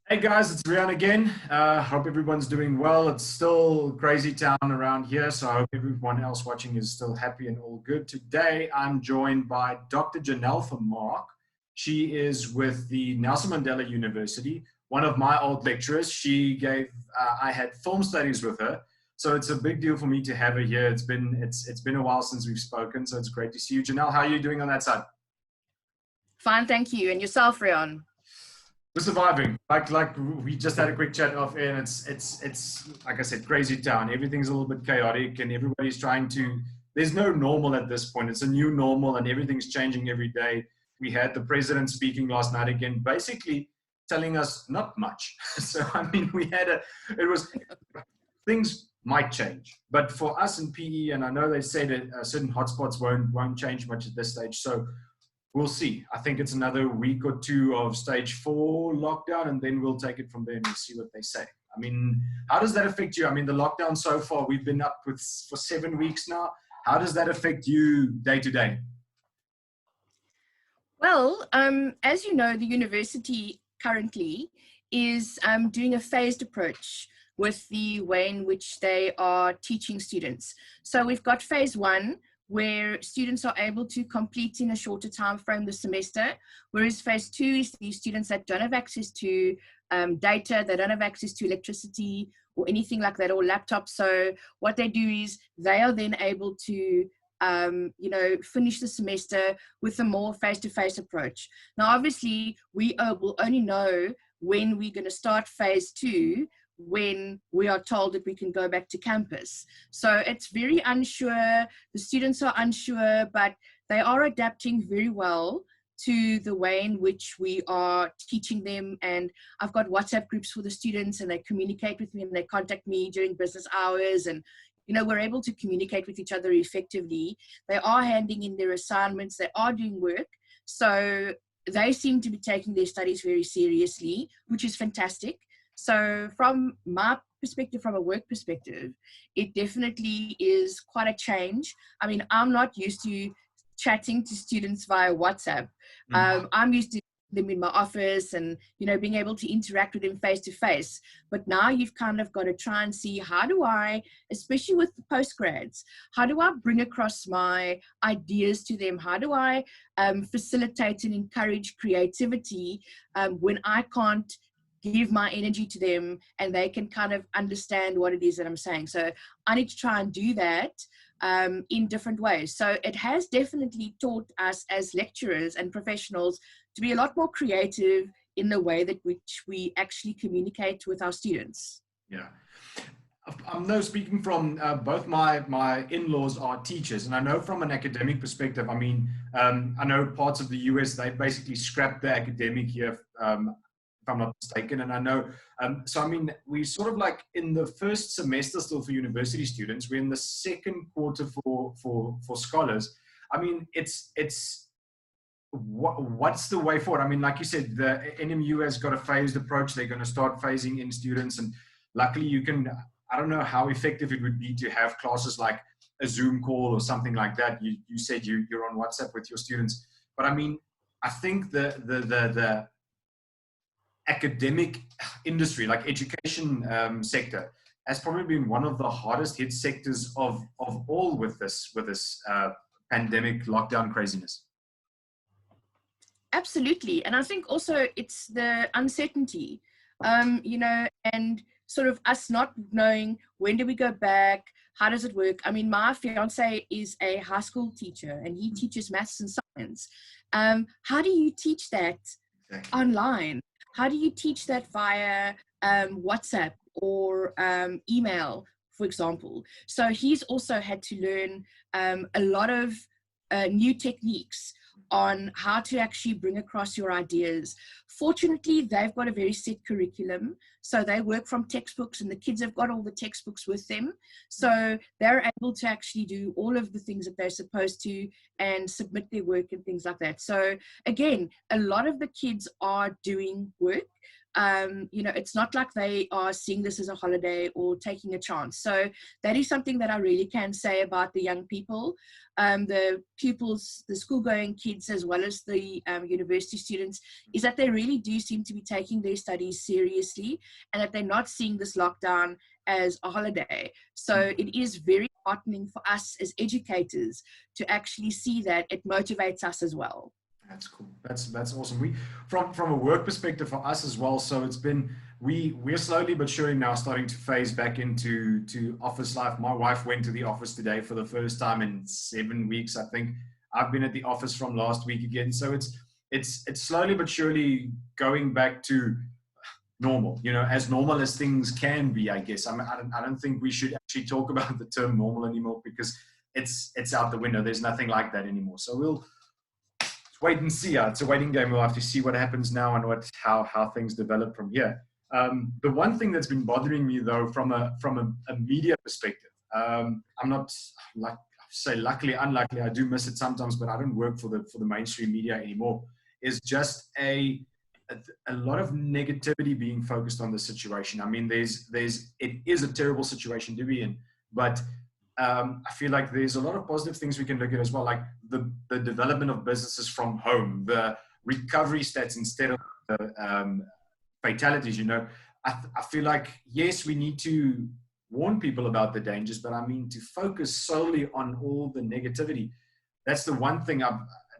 Hey guys, it's Rian again. Hope everyone's doing well. It's still crazy town around here, so I hope everyone else watching is still happy and all good. Today, I'm joined by Dr. Janelle Vermaak. She is with the Nelson Mandela University, one of my old lecturers. I had film studies with her, so it's a big deal for me to have her here. It's been a while since we've spoken, so it's great to see you. Janelle, how are you doing on that side? Fine, thank you. And yourself, Rion? We're surviving. Like we just had a quick chat off air, and it's like I said, crazy town. Everything's a little bit chaotic, and everybody's trying to. There's no normal at this point. It's a new normal, and everything's changing every day. We had the president speaking last night again, basically telling us not much. So I mean, it was things might change, but for us in PE, and I know they say that certain hotspots won't change much at this stage. So we'll see. I think it's another week or two of stage 4 lockdown, and then we'll take it from there and we'll see what they say. I mean, how does that affect you? I mean, the lockdown so far, we've been up for 7 weeks now. How does that affect you day to day? Well, as you know, the university currently is doing a phased approach with the way in which they are teaching students. So we've got phase 1, where students are able to complete in a shorter time frame the semester, whereas phase 2 is the students that don't have access to data, they don't have access to electricity or anything like that, or laptops. So what they do is they are then able to finish the semester with a more face-to-face approach. Now, obviously, we will only know when we're going to start phase 2 when we are told that we can go back to campus. So it's very unsure. The students are unsure, but they are adapting very well to the way in which we are teaching them. And I've got WhatsApp groups for the students, and they communicate with me and they contact me during business hours, and we're able to communicate with each other effectively. They are handing in their assignments, they are doing work. So they seem to be taking their studies very seriously, which is fantastic. So from my perspective, from a work perspective, it definitely is quite a change. I mean, I'm not used to chatting to students via WhatsApp. I'm used to them in my office and, being able to interact with them face to face. But now you've kind of got to try and see, how do I, especially with the postgrads, how do I bring across my ideas to them? How do I facilitate and encourage creativity when I can't give my energy to them and they can kind of understand what it is that I'm saying? So I need to try and do that in different ways. So it has definitely taught us as lecturers and professionals to be a lot more creative in the way that which we actually communicate with our students. Yeah. I'm now speaking from both my in-laws are teachers, and I know from an academic perspective, I mean, I know parts of the US, they basically scrapped the academic year, if I'm not mistaken. And I know, so I mean, we sort of like in the first semester still for university students, we're in the second quarter for scholars. I mean, what's the way forward? I mean, like you said, the NMU has got a phased approach. They're going to start phasing in students, and luckily you can, I don't know how effective it would be to have classes like a Zoom call or something like that. You said you're on WhatsApp with your students, but I mean, I think the academic industry, like education sector, has probably been one of the hardest hit sectors of all with this pandemic lockdown craziness. Absolutely. And I think also it's the uncertainty, and sort of us not knowing, when do we go back? How does it work? I mean, my fiance is a high school teacher and he teaches maths and science. How do you teach that online? How do you teach that via WhatsApp or email, for example? So he's also had to learn a lot of new techniques on how to actually bring across your ideas. Fortunately, they've got a very set curriculum. So they work from textbooks, and the kids have got all the textbooks with them. So they're able to actually do all of the things that they're supposed to and submit their work and things like that. So again, a lot of the kids are doing work. you know, it's not like they are seeing this as a holiday or taking a chance. So that is something that I really can say about the young people, the pupils, the school-going kids, as well as the university students, is that they really do seem to be taking their studies seriously, and that they're not seeing this lockdown as a holiday. So it is very heartening for us as educators to actually see that. It motivates us as well. That's cool. That's awesome. We from a work perspective for us as well. So it's been we're slowly but surely now starting to phase back into office life. My wife went to the office today for the first time in 7 weeks, I think. I've been at the office from last week again. So it's slowly but surely going back to normal, you know, as normal as things can be, I guess. I don't think we should actually talk about the term normal anymore, because it's out the window. There's nothing like that anymore. So we'll wait and see. It's a waiting game. We'll have to see what happens now and how things develop from here. The one thing that's been bothering me, though, from a media perspective, I'm not, like say, luckily, unluckily, I do miss it sometimes, but I don't work for the mainstream media anymore, is just a lot of negativity being focused on the situation. I mean, it is a terrible situation to be in, but I feel like there's a lot of positive things we can look at as well, like the development of businesses from home, the recovery stats instead of the fatalities. You know, I feel like, yes, we need to warn people about the dangers, but I mean, to focus solely on all the negativity. That's the one thing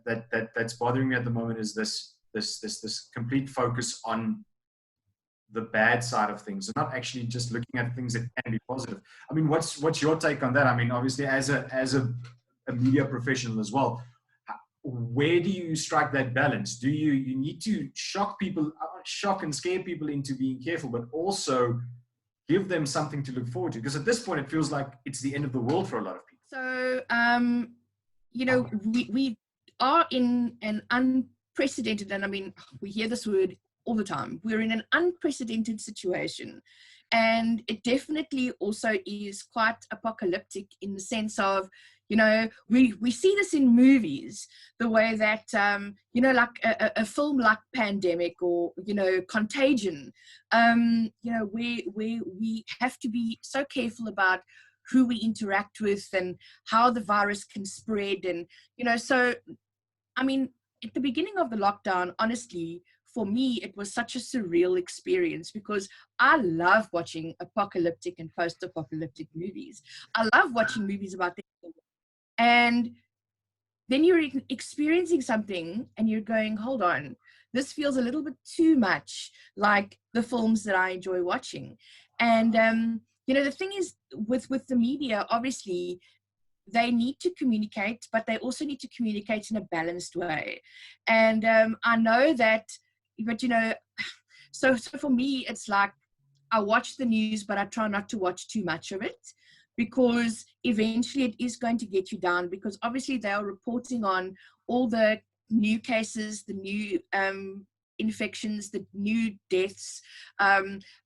that's bothering me at the moment, is this complete focus on the bad side of things, and not actually just looking at things that can be positive. I mean, what's your take on that? I mean, obviously, as a media professional as well, where do you strike that balance? Do you need to shock and scare people into being careful, but also give them something to look forward to? Because at this point, it feels like it's the end of the world for a lot of people. So, you know, we are in an unprecedented, and I mean, we hear this word all the time, we're in an unprecedented situation. And it definitely also is quite apocalyptic, in the sense of, you know, we see this in movies, the way that, you know, like a film like Pandemic, or, you know, Contagion, you know, we have to be so careful about who we interact with and how the virus can spread. And, you know, so, I mean, at the beginning of the lockdown, honestly, for me, it was such a surreal experience, because I love watching apocalyptic and post-apocalyptic movies. I love watching movies about the, and then you're experiencing something and you're going, hold on, this feels a little bit too much like the films that I enjoy watching. And, you know, the thing is with the media, obviously, they need to communicate, but they also need to communicate in a balanced way. And I know that, but, you know, so for me, it's like, I watch the news, but I try not to watch too much of it, because eventually it is going to get you down, because obviously they are reporting on all the new cases, the new infections, the new deaths,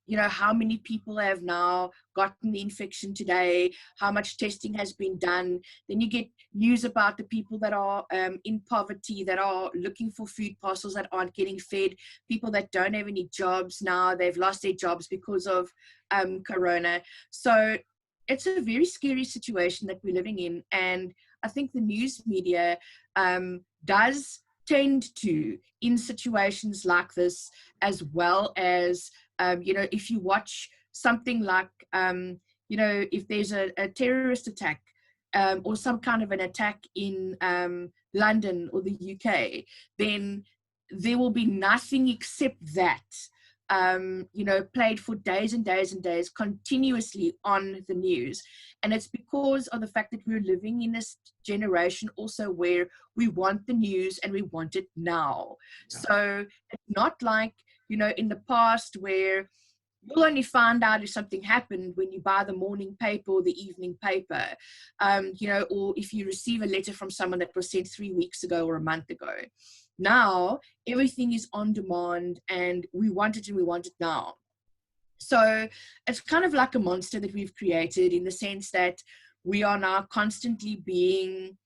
you know, how many people have now gotten the infection today, how much testing has been done. Then you get news about the people that are in poverty, that are looking for food parcels that aren't getting fed, people that don't have any jobs now, they've lost their jobs because of corona. So it's a very scary situation that we're living in. And I think the news media does tend to, in situations like this, as well as, you know, if you watch something like, you know, if there's a terrorist attack or some kind of an attack in London or the UK, then there will be nothing except that, you know, played for days and days and days continuously on the news. And it's because of the fact that we're living in this generation also where we want the news and we want it now. Yeah. So it's not like, you know, in the past where you'll only find out if something happened when you buy the morning paper or the evening paper, you know, or if you receive a letter from someone that was sent 3 weeks ago or a month ago. Now, everything is on demand and we want it and we want it now. So it's kind of like a monster that we've created, in the sense that we are now constantly being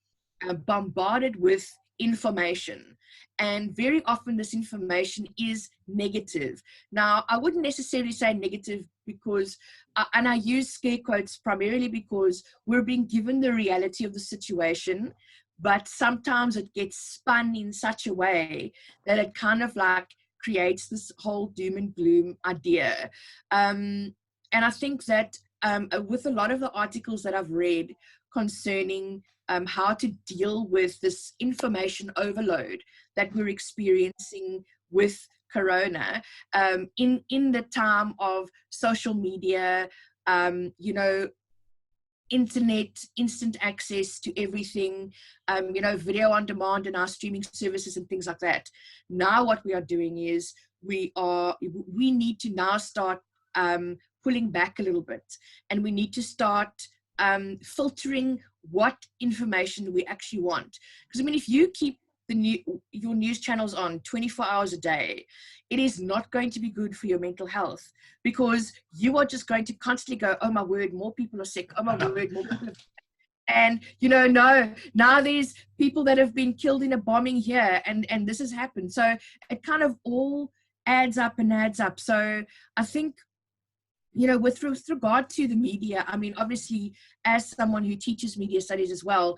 bombarded with information. And very often this information is negative. Now, I wouldn't necessarily say negative because, and I use scare quotes primarily because we're being given the reality of the situation, but sometimes it gets spun in such a way that it kind of like creates this whole doom and gloom idea. And I think that with a lot of the articles that I've read concerning how to deal with this information overload that we're experiencing with Corona, in the time of social media, you know, internet, instant access to everything, you know, video on demand and our streaming services and things like that. Now what we are doing is we need to now start pulling back a little bit, and we need to start filtering what information we actually want. Because I mean, if you keep your news channels on 24 hours a day, it is not going to be good for your mental health, because you are just going to constantly go, oh my word, more people are sick, oh my word, more people are. And you know, now there's people that have been killed in a bombing here, and this has happened. So it kind of all adds up and adds up. So I think, you know, with regard to the media, I mean, obviously, as someone who teaches media studies as well,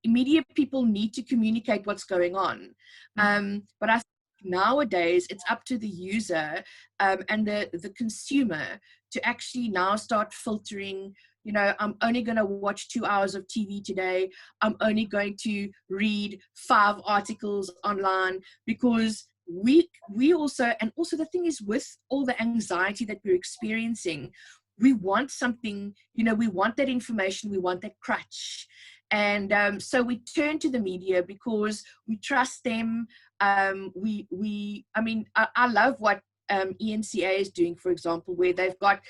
media people need to communicate what's going on. But I think nowadays it's up to the user and the consumer to actually now start filtering. You know, I'm only going to watch 2 hours of TV today. I'm only going to read 5 articles online, because we also, and also the thing is, with all the anxiety that we're experiencing, we want something, you know, we want that information, we want that crutch. And so we turn to the media because we trust them. I mean, I love what ENCA is doing, for example, where they've got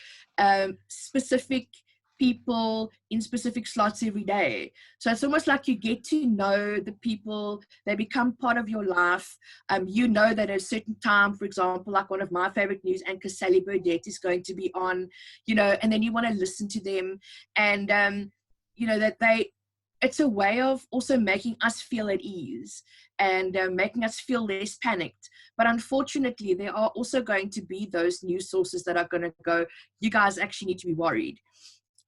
specific people in specific slots every day. So it's almost like you get to know the people, they become part of your life. You know that at a certain time, for example, like one of my favorite news anchors, Sally Burdett, is going to be on, you know, and then you want to listen to them. And, you know, that it's a way of also making us feel at ease and making us feel less panicked. But unfortunately, there are also going to be those news sources that are going to go, you guys actually need to be worried.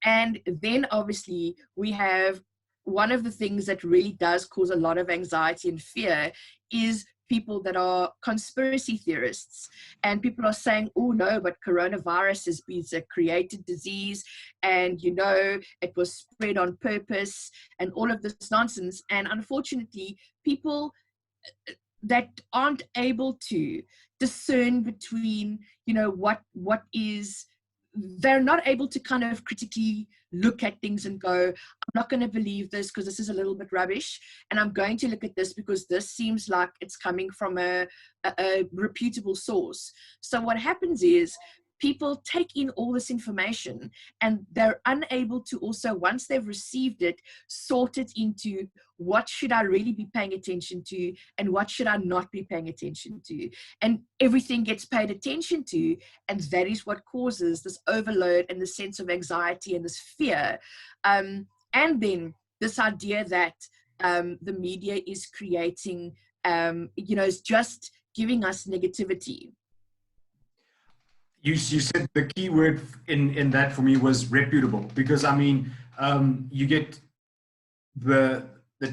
And then obviously we have one of the things that really does cause a lot of anxiety and fear is people that are conspiracy theorists, and people are saying, oh no, but coronavirus is a created disease, and you know, it was spread on purpose and all of this nonsense. And unfortunately, people that aren't able to discern between, you know, what is, they're not able to kind of critically look at things and go, I'm not going to believe this because this is a little bit rubbish, and I'm going to look at this because this seems like it's coming from a reputable source. So what happens is people take in all this information, and they're unable to also, once they've received it, sort it into what should I really be paying attention to and what should I not be paying attention to. And everything gets paid attention to, and that is what causes this overload and the sense of anxiety and this fear. And then this idea that the media is creating, you know, is just giving us negativity. You said the key word in that for me was reputable, because I mean, you get the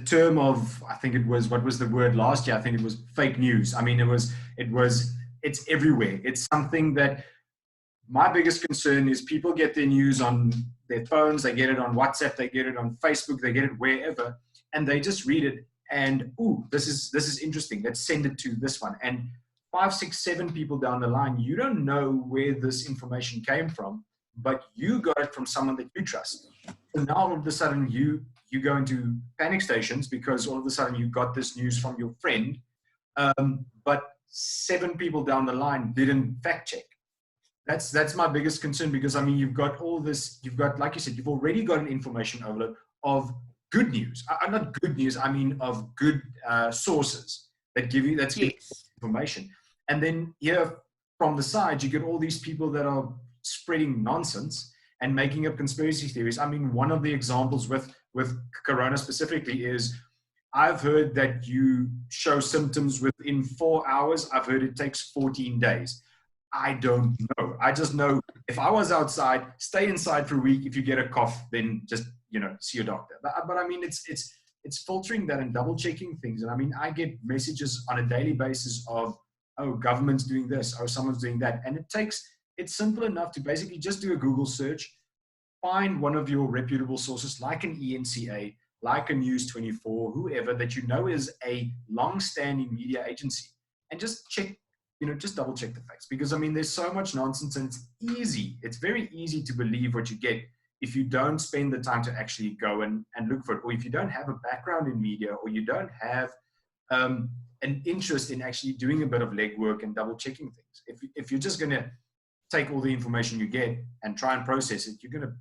term of, I think it was, what was the word last year? I think it was fake news. I mean, it's everywhere. It's something that, my biggest concern is people get their news on their phones, they get it on WhatsApp, they get it on Facebook, they get it wherever, and they just read it and, ooh, this is interesting, let's send it to this one. And 5, 6, 7 people down the line, you don't know where this information came from, but you got it from someone that you trust. So now all of a sudden you go into panic stations because all of a sudden you got this news from your friend, but 7 people down the line didn't fact check. That's my biggest concern, because I mean, you've got all this, you've got, like you said, you've already got an information overload of good news. Not good news, I mean of good sources that give you, that's yes, information. And then here from the side, you get all these people that are spreading nonsense and making up conspiracy theories. I mean, one of the examples with Corona specifically is, I've heard that you show symptoms within 4 hours. I've heard it takes 14 days. I don't know. I just know if I was outside, stay inside for a week. If you get a cough, then just, see your doctor. But I mean, it's filtering that and double checking things. And I mean, I get messages on a daily basis of, oh, government's doing this, oh, someone's doing that. And it's simple enough to basically just do a Google search, find one of your reputable sources like an ENCA, like a News 24, whoever that you know is a long-standing media agency, and just check, just double check the facts. Because I mean, there's so much nonsense, and it's very easy to believe what you get if you don't spend the time to actually go and look for it, or if you don't have a background in media, or you don't have an interest in actually doing a bit of legwork and double checking things. If you're just going to take all the information you get and try and process it, you're going to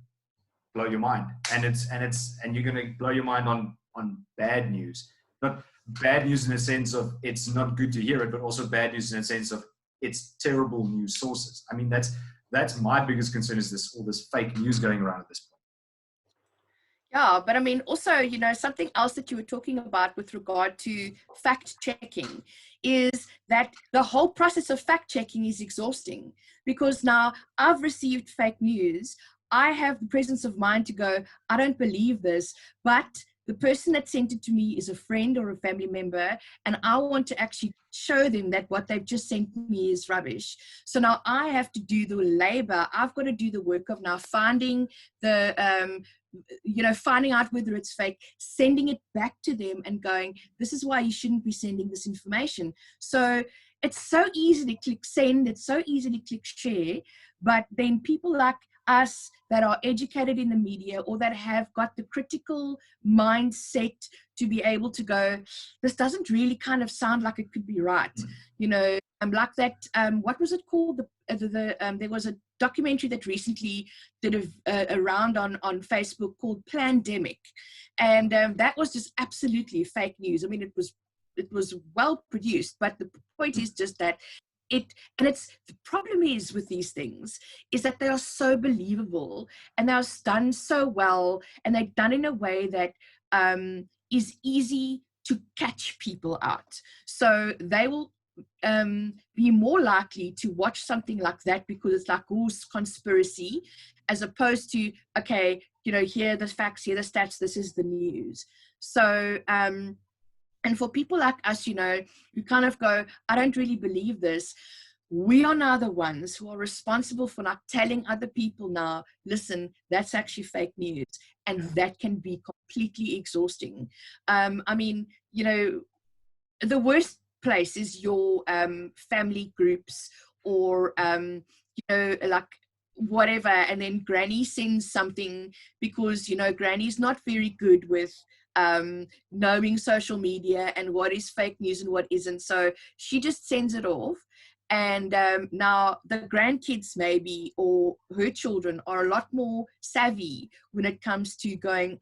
blow your mind, and you're going to blow your mind on bad news. Not bad news in the sense of it's not good to hear it, but also bad news in the sense of it's terrible news sources. I mean, that's my biggest concern, is all this fake news going around at this point. Yeah, but I mean, also, something else that you were talking about with regard to fact checking is that the whole process of fact checking is exhausting, because now I've received fake news. I have the presence of mind to go, I don't believe this, but the person that sent it to me is a friend or a family member, and I want to actually show them that what they've just sent me is rubbish. So now I have to do the labor. I've got to do the work of now finding finding out whether it's fake, sending it back to them and going, this is why you shouldn't be sending this information. So it's so easy to click send, it's so easy to click share, but then people like us that are educated in the media, or that have got the critical mindset to be able to go, this doesn't really kind of sound like it could be right. Like that, what was it called? There was a documentary that recently did a round on Facebook called Plandemic. And that was just absolutely fake news. I mean, it was well produced, but the point is just that the problem is with these things is that they are so believable, and they're done so well, and they're done in a way that is easy to catch people out. So they will be more likely to watch something like that because it's like, oh, conspiracy, as opposed to, okay, here are the facts, here are the stats, this is the news. So and for people like us, who kind of go, I don't really believe this, we are now the ones who are responsible for like telling other people now, listen, that's actually fake news. And that can be completely exhausting. I mean, the worst place is your family groups, or, like whatever. And then Granny sends something because, Granny's not very good with knowing social media and what is fake news and what isn't. So she just sends it off. And now the grandkids maybe, or her children, are a lot more savvy when it comes to going,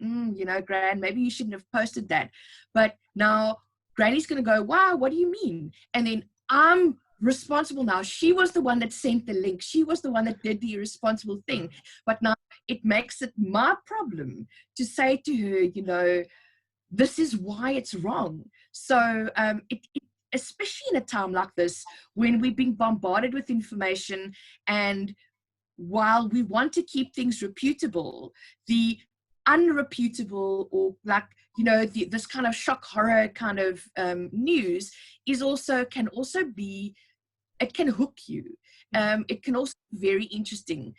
Gran, maybe you shouldn't have posted that. But now Granny's going to go, wow, what do you mean? And then I'm responsible now. She was the one that sent the link. She was the one that did the irresponsible thing. But now it makes it my problem to say to her, this is why it's wrong. So especially in a time like this, when we're being bombarded with information, and while we want to keep things reputable, the unreputable, or like, this kind of shock horror kind of news can also be, it can hook you. It can also be very interesting.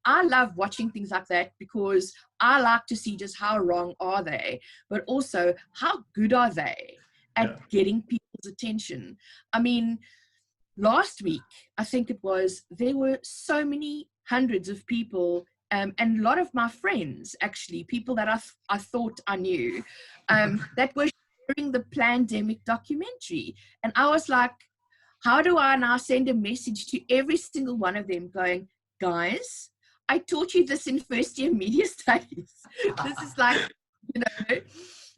I love watching things like that because I like to see just how wrong are they, but also how good are they at getting people's attention. I mean, last week, I think it was, there were so many hundreds of people, and a lot of my friends, actually, people that I thought I knew, that were sharing the Plandemic documentary. And I was like, how do I now send a message to every single one of them going, guys, I taught you this in first year media studies. This is like,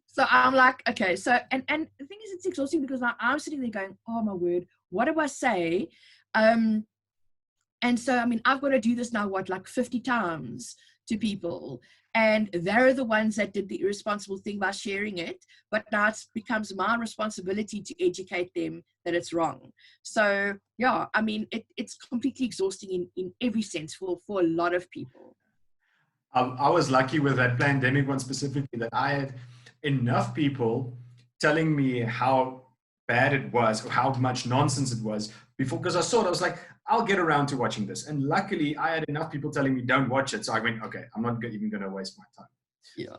so I'm like, okay, so, and the thing is, it's exhausting because I'm sitting there going, oh my word, what do I say? And so, I mean, I've got to do this now, like 50 times to people, and they're the ones that did the irresponsible thing by sharing it, but now it becomes my responsibility to educate them that it's wrong. So yeah, I mean, it's completely exhausting in every sense for a lot of people. I was lucky with that pandemic one specifically, that I had enough people telling me how bad it was or how much nonsense it was before, because I saw it, I was like, I'll get around to watching this. And luckily I had enough people telling me don't watch it. So I went, okay, I'm not even going to waste my time. Yeah.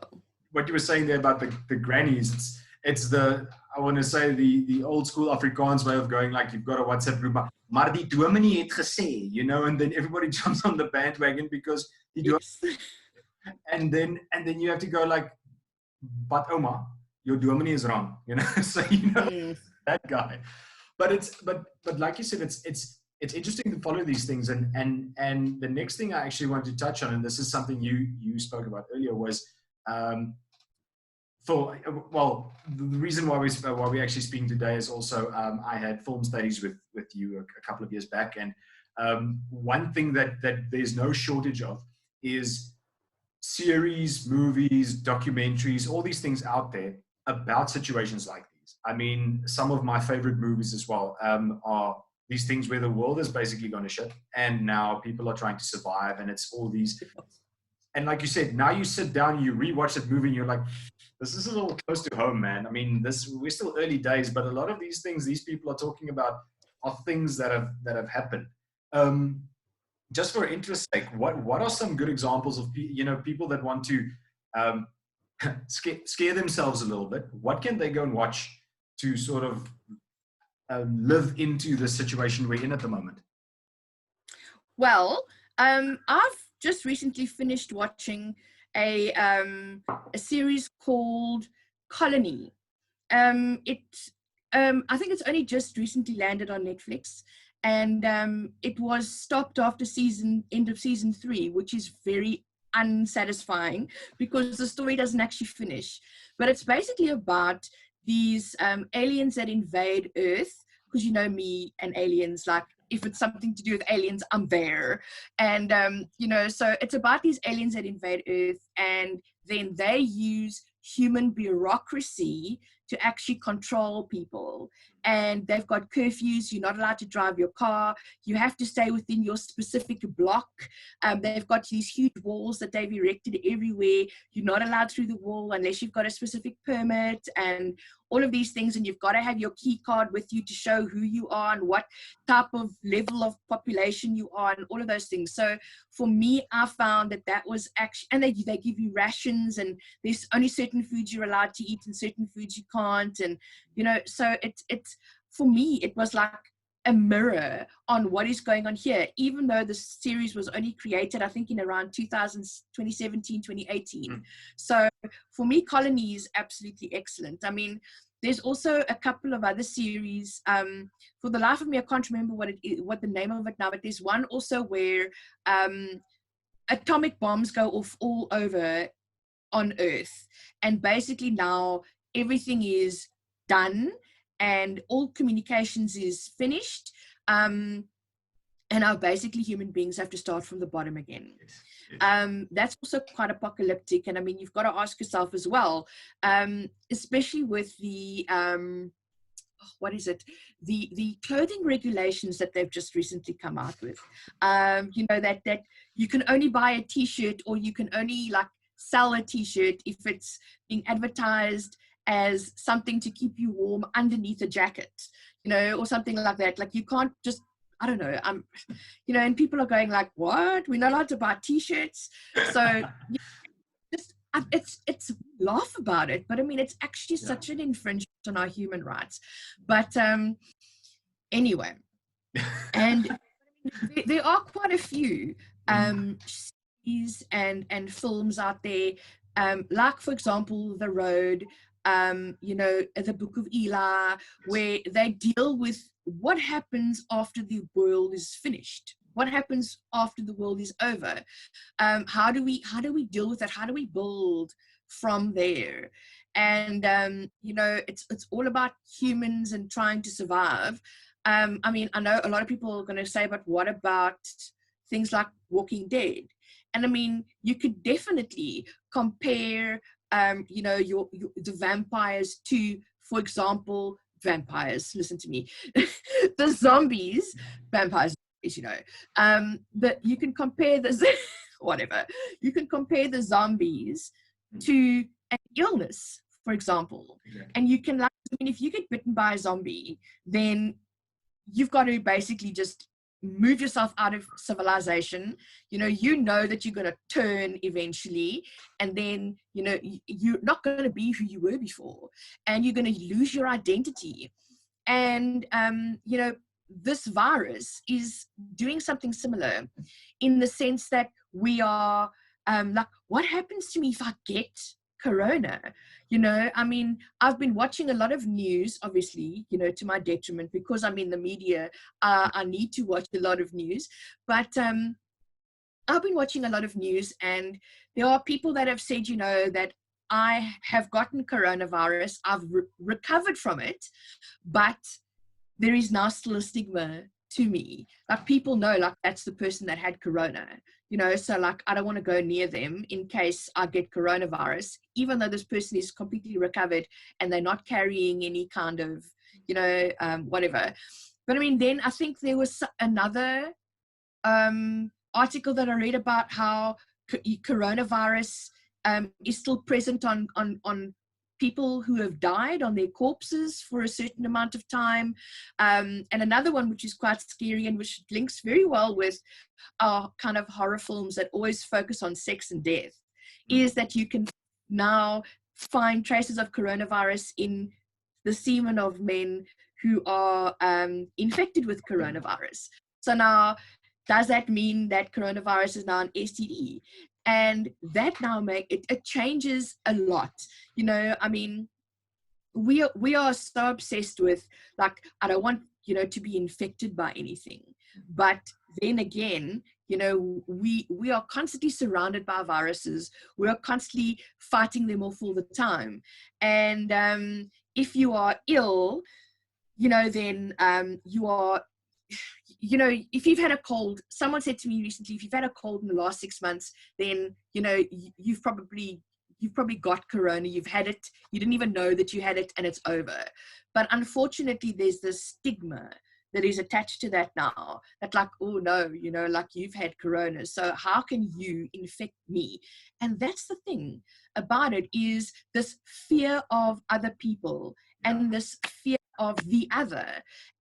What you were saying there about the grannies, it's the, I want to say the old school Afrikaans way of going, like, you've got a WhatsApp group, maar die dominee het gesê, you know, and then everybody jumps on the bandwagon because die Yes. and then you have to go like, but Oma, your dominee is wrong, you know. So you know that guy. But like you said, it's interesting to follow these things, and the next thing I actually want to touch on, and this is something you spoke about earlier, was the reason why we actually speaking today is also I had film studies with you a couple of years back, and one thing that there's no shortage of is series, movies, documentaries, all these things out there about situations like these. I mean, some of my favorite movies as well are these things where the world is basically going to shit, and now people are trying to survive, and it's all these. And like you said, now you sit down, you rewatch that movie, and you're like, this is a little close to home, man. I mean, we're still early days, but a lot of these things these people are talking about are things that have happened. Just for interest's sake, what are some good examples of, you know, people that want to scare themselves a little bit? What can they go and watch to sort of live into the situation we're in at the moment? Well, I've just recently finished watching a series called Colony. I think it's only just recently landed on Netflix, and it was stopped after end of season 3, which is very unsatisfying because the story doesn't actually finish. But it's basically about these aliens that invade Earth, because you know me and aliens, like, if it's something to do with aliens, I'm there. And, you know, so it's about these aliens that invade Earth, and then they use human bureaucracy to actually control people. And they've got curfews. You're not allowed to drive your car. You have to stay within your specific block. They've got these huge walls that they've erected everywhere. You're not allowed through the wall unless you've got a specific permit, and all of these things. And you've got to have your key card with you to show who you are and what type of level of population you are, and all of those things. So for me, I found that was actually, and they give you rations, and there's only certain foods you're allowed to eat and certain foods you can't. And, you know, so it's for me, it was like a mirror on what is going on here, even though the series was only created, I think, in around 2017, 2018. So for me, Colony is absolutely excellent. I mean, there's also a couple of other series. For the life of me, I can't remember what the name of it now, but there's one also where atomic bombs go off all over on Earth, and basically now everything is done and all communications is finished, and now basically human beings have to start from the bottom again. That's also quite apocalyptic, and I mean, you've got to ask yourself as well, especially with the what is it, the clothing regulations that they've just recently come out with. You know, that you can only buy a t-shirt, or you can only like sell a t-shirt if it's being advertised as something to keep you warm underneath a jacket, you know, or something like that. Like, you can't just, I don't know, you know, and people are going like, what? We're not allowed to buy t-shirts. So it's laugh about it, but I mean, it's actually such an infringement on our human rights. But anyway, and there are quite a few series and films out there, like, for example, The Road, you know, The Book of Eli, where they deal with what happens after the world is finished. What happens after the world is over? How do we deal with that? How do we build from there? And you know, it's all about humans and trying to survive. I mean, I know a lot of people are going to say, but what about things like Walking Dead. And I mean, you could definitely compare, you know, the vampires to, for example, vampires, listen to me, the zombies, vampires, you know, but you can compare this, whatever, you can compare the zombies to an illness, for example. And you can, like, I mean, if you get bitten by a zombie, then you've got to basically just move yourself out of civilization. You know that you're going to turn eventually, and then, you know, you're not going to be who you were before, and you're going to lose your identity. And you know, this virus is doing something similar, in the sense that we are like, what happens to me if I get corona? You know, I mean, I've been watching a lot of news, obviously, you know, to my detriment, because I'm in the media. I need to watch a lot of news, but I've been watching a lot of news, and there are people that have said, you know, that I have gotten coronavirus, I've recovered from it, but there is now still a stigma to me. Like, people know, like, that's the person that had corona, you know, so like, I don't want to go near them in case I get coronavirus, even though this person is completely recovered and they're not carrying any kind of, you know, whatever. But I mean, then I think there was another article that I read about how coronavirus is still present on people who have died, on their corpses for a certain amount of time. And another one, which is quite scary and which links very well with our kind of horror films that always focus on sex and death, is that you can now find traces of coronavirus in the semen of men who are infected with coronavirus. So now, does that mean that coronavirus is now an STD? And that now it changes a lot. You know, I mean, we are so obsessed with, like, I don't want, you know, to be infected by anything. But then again, you know, we are constantly surrounded by viruses. We are constantly fighting them off all the time. And if you are ill, you know, then you are, you know, if you've had a cold, someone said to me recently, if you've had a cold in the last 6 months, then, you know, you've probably got corona. You've had it, you didn't even know that you had it, and it's over. But unfortunately, there's this stigma that is attached to that now, that like, oh no, you know, like, you've had corona, so how can you infect me? And that's the thing about it, is this fear of other people, and this fear of the other,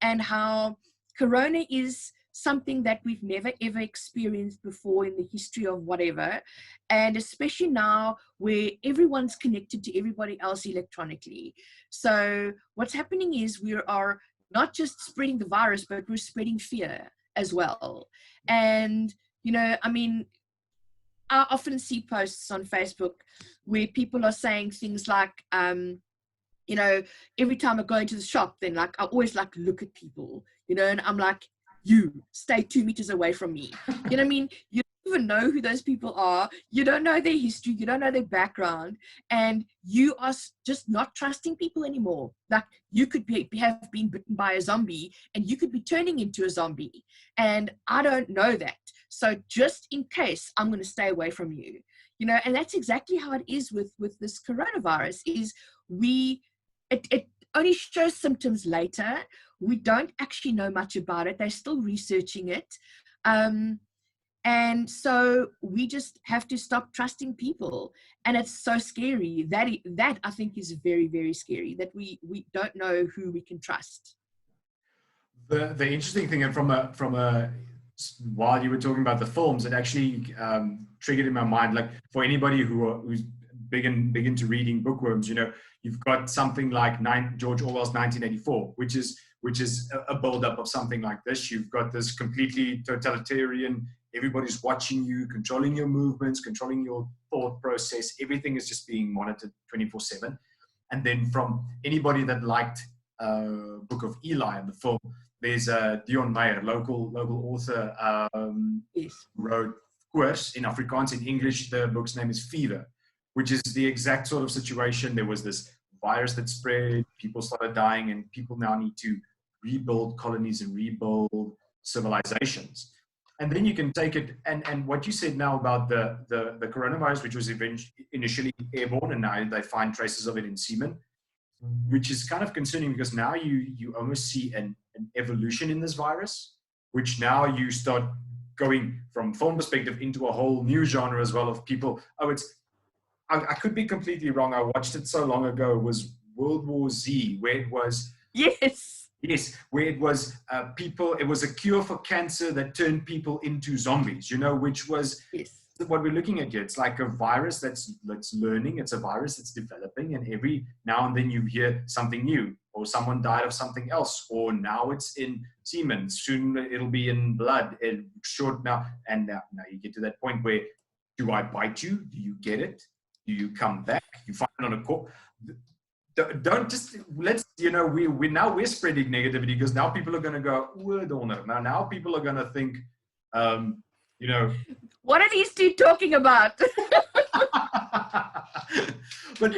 and how corona is something that we've never ever experienced before in the history of whatever. And especially now, where everyone's connected to everybody else electronically. So what's happening is, we are not just spreading the virus, but we're spreading fear as well. And, you know, I mean, I often see posts on Facebook where people are saying things like, you know, every time I go into the shop, then like, I always like look at people, you know, and I'm like, you stay 2 meters away from me. You know what I mean? You don't even know who those people are. You don't know their history. You don't know their background. And you are just not trusting people anymore. Like, you could have been bitten by a zombie, and you could be turning into a zombie. And I don't know that. So just in case, I'm going to stay away from you. You know, and that's exactly how it is with this coronavirus, is it only shows symptoms later. We don't actually know much about it. They're still researching it. And so we just have to stop trusting people. And it's so scary. That I think is very, very scary, that we don't know who we can trust. The interesting thing, and from a while you were talking about the films, it actually triggered in my mind, like, for anybody who's big into reading bookworms, you know, you've got something like George Orwell's 1984, which is a build-up of something like this. You've got this completely totalitarian, everybody's watching you, controlling your movements, controlling your thought process. Everything is just being monitored 24/7. And then from anybody that liked Book of Eli in the film, there's Dion Meyer, local author, Yes. wrote Koers in Afrikaans. In English, the book's name is Fever, which is the exact sort of situation. There was this virus that spread, people started dying, and people now need to rebuild colonies and rebuild civilizations. and then you can take it, and what you said now about the coronavirus, which was initially airborne, and now they find traces of it in semen, which is kind of concerning, because now you almost see an evolution in this virus, which now you start going from film perspective into a whole new genre as well of people. Oh, I could be completely wrong. I watched it so long ago. It was World War Z, where it was, yes, where it was people, it was a cure for cancer that turned people into zombies, you know, which was what we're looking at here. It's like a virus that's learning. It's a virus that's developing, and every now and then you hear something new, or someone died of something else, or now it's in semen, soon it'll be in blood, short now. And now you get to that point where, do I bite you? Do you get it? Do you come back? You find it on a corpse. Don't just, let's, you know, we're spreading negativity, because now people are going to go, oh, I don't know. Now people are going to think, you know, what are these two talking about? But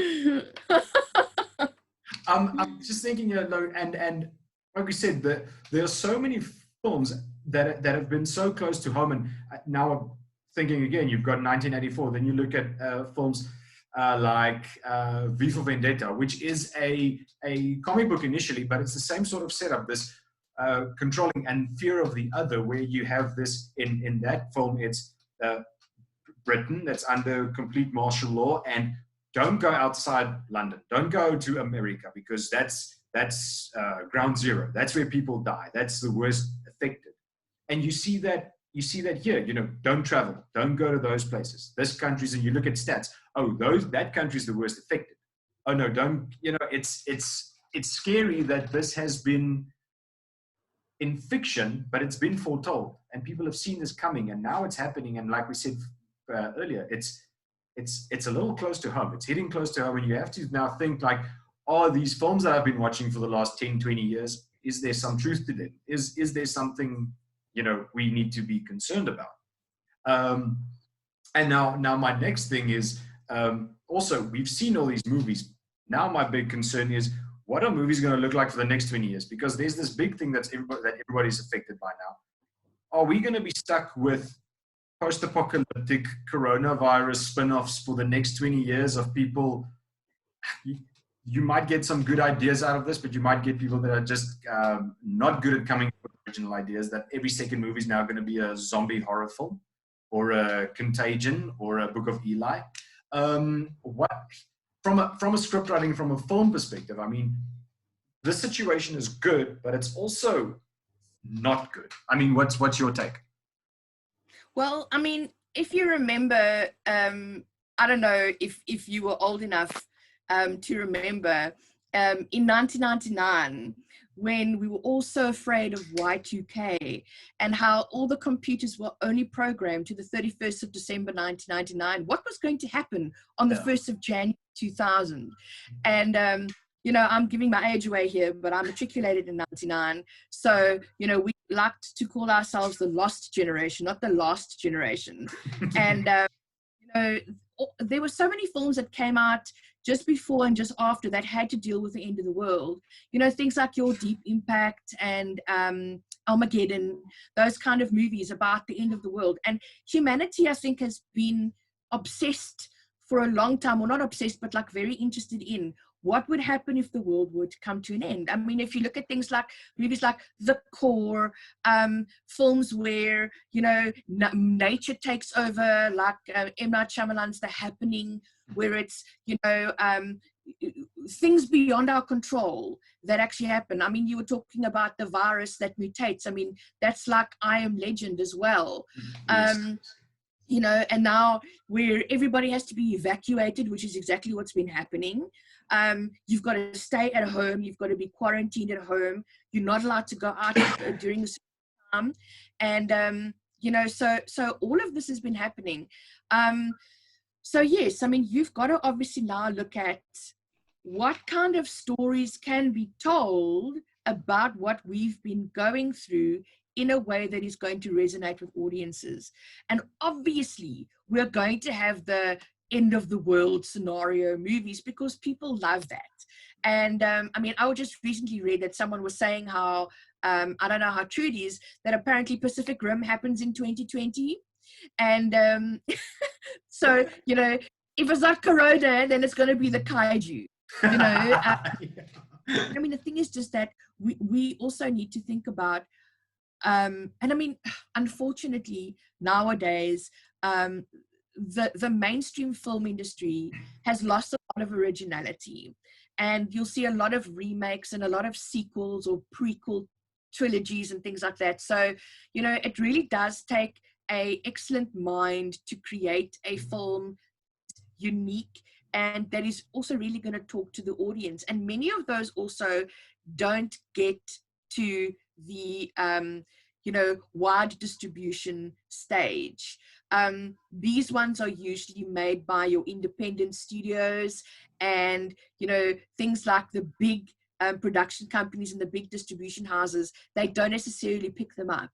I'm just thinking, you know, and like we said, there are so many films that have been so close to home. And now I'm thinking again, you've got 1984, then you look at films like V for Vendetta, which is a comic book initially, but it's the same sort of setup, this controlling and fear of the other, where you have this, in that film, it's Britain that's under complete martial law, and don't go outside London, don't go to America, because that's ground zero. That's where people die. That's the worst affected. And you see that here, you know, don't travel, don't go to those places. This countries, and you look at stats, oh, that country is the worst affected. Oh no, don't, you know, it's scary that this has been in fiction, but it's been foretold, and people have seen this coming, and now it's happening. And like we said earlier, it's a little close to home. It's hitting close to home, and you have to now think like, oh, these films that I've been watching for the last 10, 20 years, is there some truth to them? Is there something, you know, we need to be concerned about? And now my next thing is, also, we've seen all these movies. Now my big concern is, what are movies going to look like for the next 20 years? Because there's this big thing that everybody's affected by now. Are we going to be stuck with post-apocalyptic coronavirus spin-offs for the next 20 years of people? You might get some good ideas out of this, but you might get people that are just not good at coming up with original ideas, that every second movie is now going to be a zombie horror film, or a Contagion, or a Book of Eli. From a script writing, from a film perspective, I mean, this situation is good, but it's also not good. I mean, what's your take? Well, I mean, if you remember, I don't know if you were old enough to remember, in 1999, when we were all so afraid of Y2K, and how all the computers were only programmed to the 31st of December 1999, what was going to happen on the 1st of January 2000? And you know, I'm giving my age away here, but I matriculated in 99. So, you know, we liked to call ourselves the lost generation, not the last generation. And, you know, there were so many films that came out just before and just after that had to deal with the end of the world. You know, things like Your Deep Impact and Armageddon, those kind of movies about the end of the world. And humanity, I think, has been obsessed for a long time, or not obsessed, but like very interested in what would happen if the world would come to an end. I mean, if you look at things like movies like The Core, films where, you know, nature takes over, like M. Night Shyamalan's The Happening, where it's, you know, things beyond our control that actually happen. I mean, you were talking about the virus that mutates. I mean, that's like I Am Legend as well. You know, and now where everybody has to be evacuated, which is exactly what's been happening. You've got to stay at home. You've got to be quarantined at home. You're not allowed to go out during the time. And, you know, so all of this has been happening. So yes, I mean, you've got to obviously now look at what kind of stories can be told about what we've been going through in a way that is going to resonate with audiences. And obviously, we're going to have the end of the world scenario movies, because people love that. And I mean, I just recently read that someone was saying how, I don't know how true it is, that apparently Pacific Rim happens in 2020. And so, you know, if it's not Corona, then it's going to be the kaiju, you know. I mean, the thing is just that we also need to think about, and I mean, unfortunately, nowadays, the mainstream film industry has lost a lot of originality. And you'll see a lot of remakes and a lot of sequels or prequel trilogies and things like that. So, you know, it really does take an excellent mind to create a film unique and that is also really going to talk to the audience. And many of those also don't get to the you know, wide distribution stage. These ones are usually made by your independent studios, and you know, things like the big production companies and the big distribution houses, they don't necessarily pick them up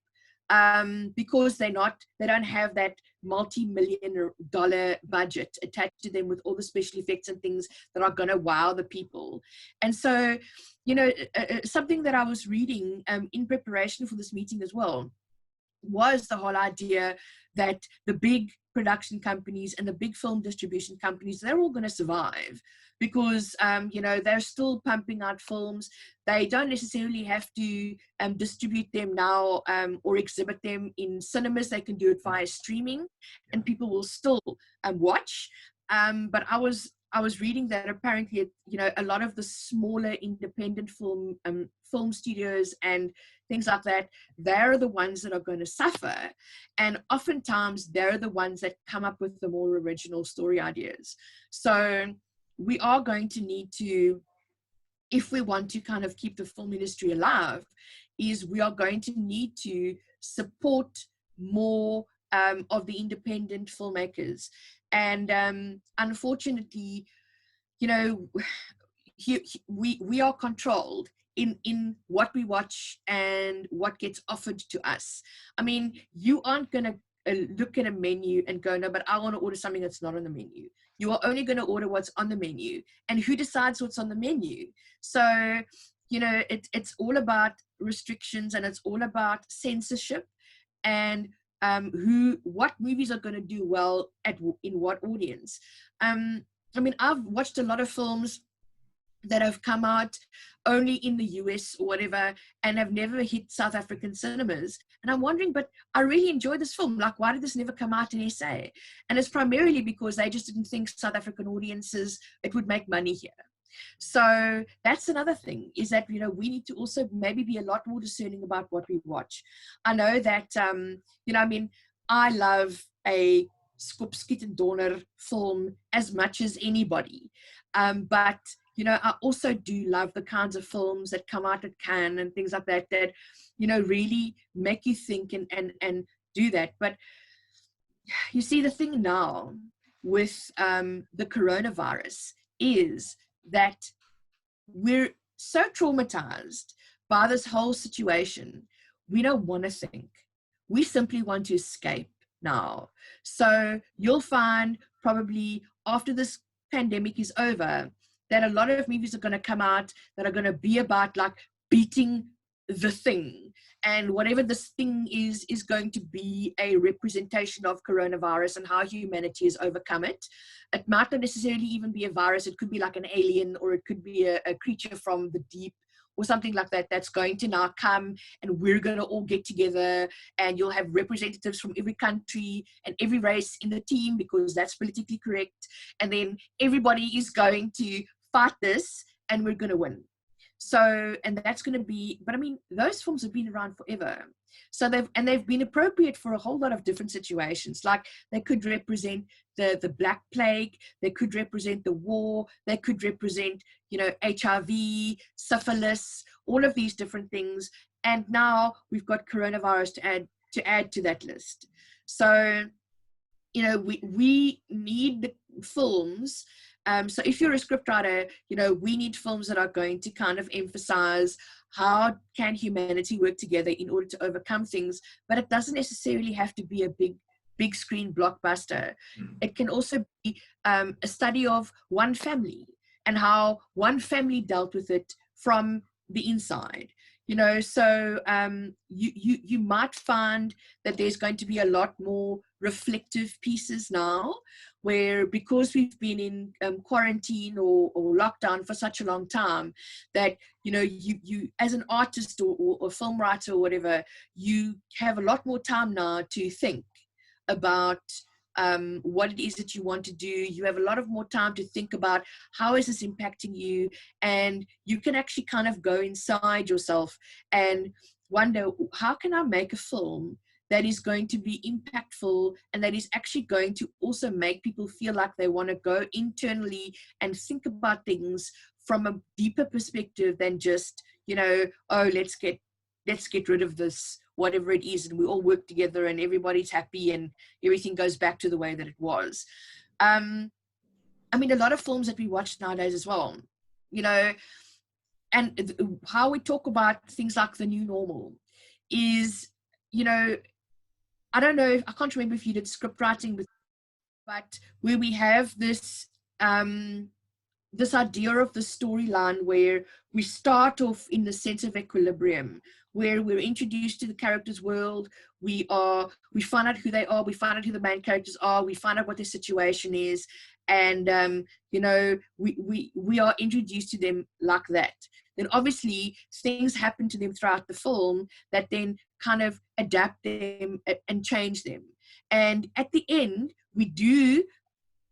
because they don't have that multi-million dollar budget attached to them with all the special effects and things that are going to wow the people. And so, you know, something that I was reading in preparation for this meeting as well was the whole idea that the big production companies and the big film distribution companies, they're all going to survive because, you know, they're still pumping out films. They don't necessarily have to distribute them now or exhibit them in cinemas. They can do it via streaming and people will still watch. But I was reading that apparently, you know, a lot of the smaller independent film studios and things like that, they're the ones that are going to suffer. And oftentimes they're the ones that come up with the more original story ideas. So we are going to need to, if we want to kind of keep the film industry alive, is we are going to need to support more of the independent filmmakers. And unfortunately, you know, we are controlled in what we watch and what gets offered to us. I mean, you aren't going to look at a menu and go, no, but I want to order something that's not on the menu. You are only going to order what's on the menu. And who decides what's on the menu? So, you know, it's all about restrictions and it's all about censorship and what movies are going to do well in what audience. I mean, I've watched a lot of films that have come out only in the US or whatever and have never hit South African cinemas. And I'm wondering, but I really enjoyed this film. Like, why did this never come out in SA? And it's primarily because they just didn't think South African audiences, it would make money here. So that's another thing, is that, you know, we need to also maybe be a lot more discerning about what we watch. I know that, you know, I mean, I love a Skopskiet and Donner film as much as anybody. But, you know, I also do love the kinds of films that come out at Cannes and things like that, that, you know, really make you think and do that. But you see, the thing now with the coronavirus is that we're so traumatized by this whole situation. We don't want to think. We simply want to escape now. So you'll find probably after this pandemic is over, that a lot of movies are going to come out that are going to be about like beating the thing. And whatever this thing is going to be a representation of coronavirus and how humanity has overcome it. It might not necessarily even be a virus. It could be like an alien, or it could be a creature from the deep or something like that, that's going to now come, and we're going to all get together, and you'll have representatives from every country and every race in the team because that's politically correct. And then everybody is going to fight this and we're going to win. So, and that's going to be, but I mean, those films have been around forever. So they've been appropriate for a whole lot of different situations. Like they could represent the Black Plague, they could represent the war, they could represent, you know, HIV, syphilis, all of these different things. And now we've got coronavirus to add to that list. So, you know, we need the films. So if you're a scriptwriter, you know, we need films that are going to kind of emphasize how can humanity work together in order to overcome things, but it doesn't necessarily have to be a big big screen blockbuster. Mm. It can also be a study of one family and how one family dealt with it from the inside. You know, so you might find that there's going to be a lot more reflective pieces now, where because we've been in quarantine or lockdown for such a long time, that you know you as an artist or film writer or whatever, you have a lot more time now to think about what it is that you want to do. You have a lot of more time to think about how is this impacting you, and you can actually kind of go inside yourself and wonder, how can I make a film that is going to be impactful and that is actually going to also make people feel like they want to go internally and think about things from a deeper perspective than just, you know, oh, let's get rid of this, whatever it is, and we all work together and everybody's happy and everything goes back to the way that it was. I mean, a lot of films that we watch nowadays as well, you know, and how we talk about things like the new normal is, you know, I don't know, I can't remember if you did script writing, but where we have this this idea of the storyline where we start off in the sense of equilibrium, where we're introduced to the character's world, we find out who they are, we find out who the main characters are, we find out what their situation is, and you know, we are introduced to them like that. Then obviously things happen to them throughout the film that then kind of adapt them and change them. And at the end, we do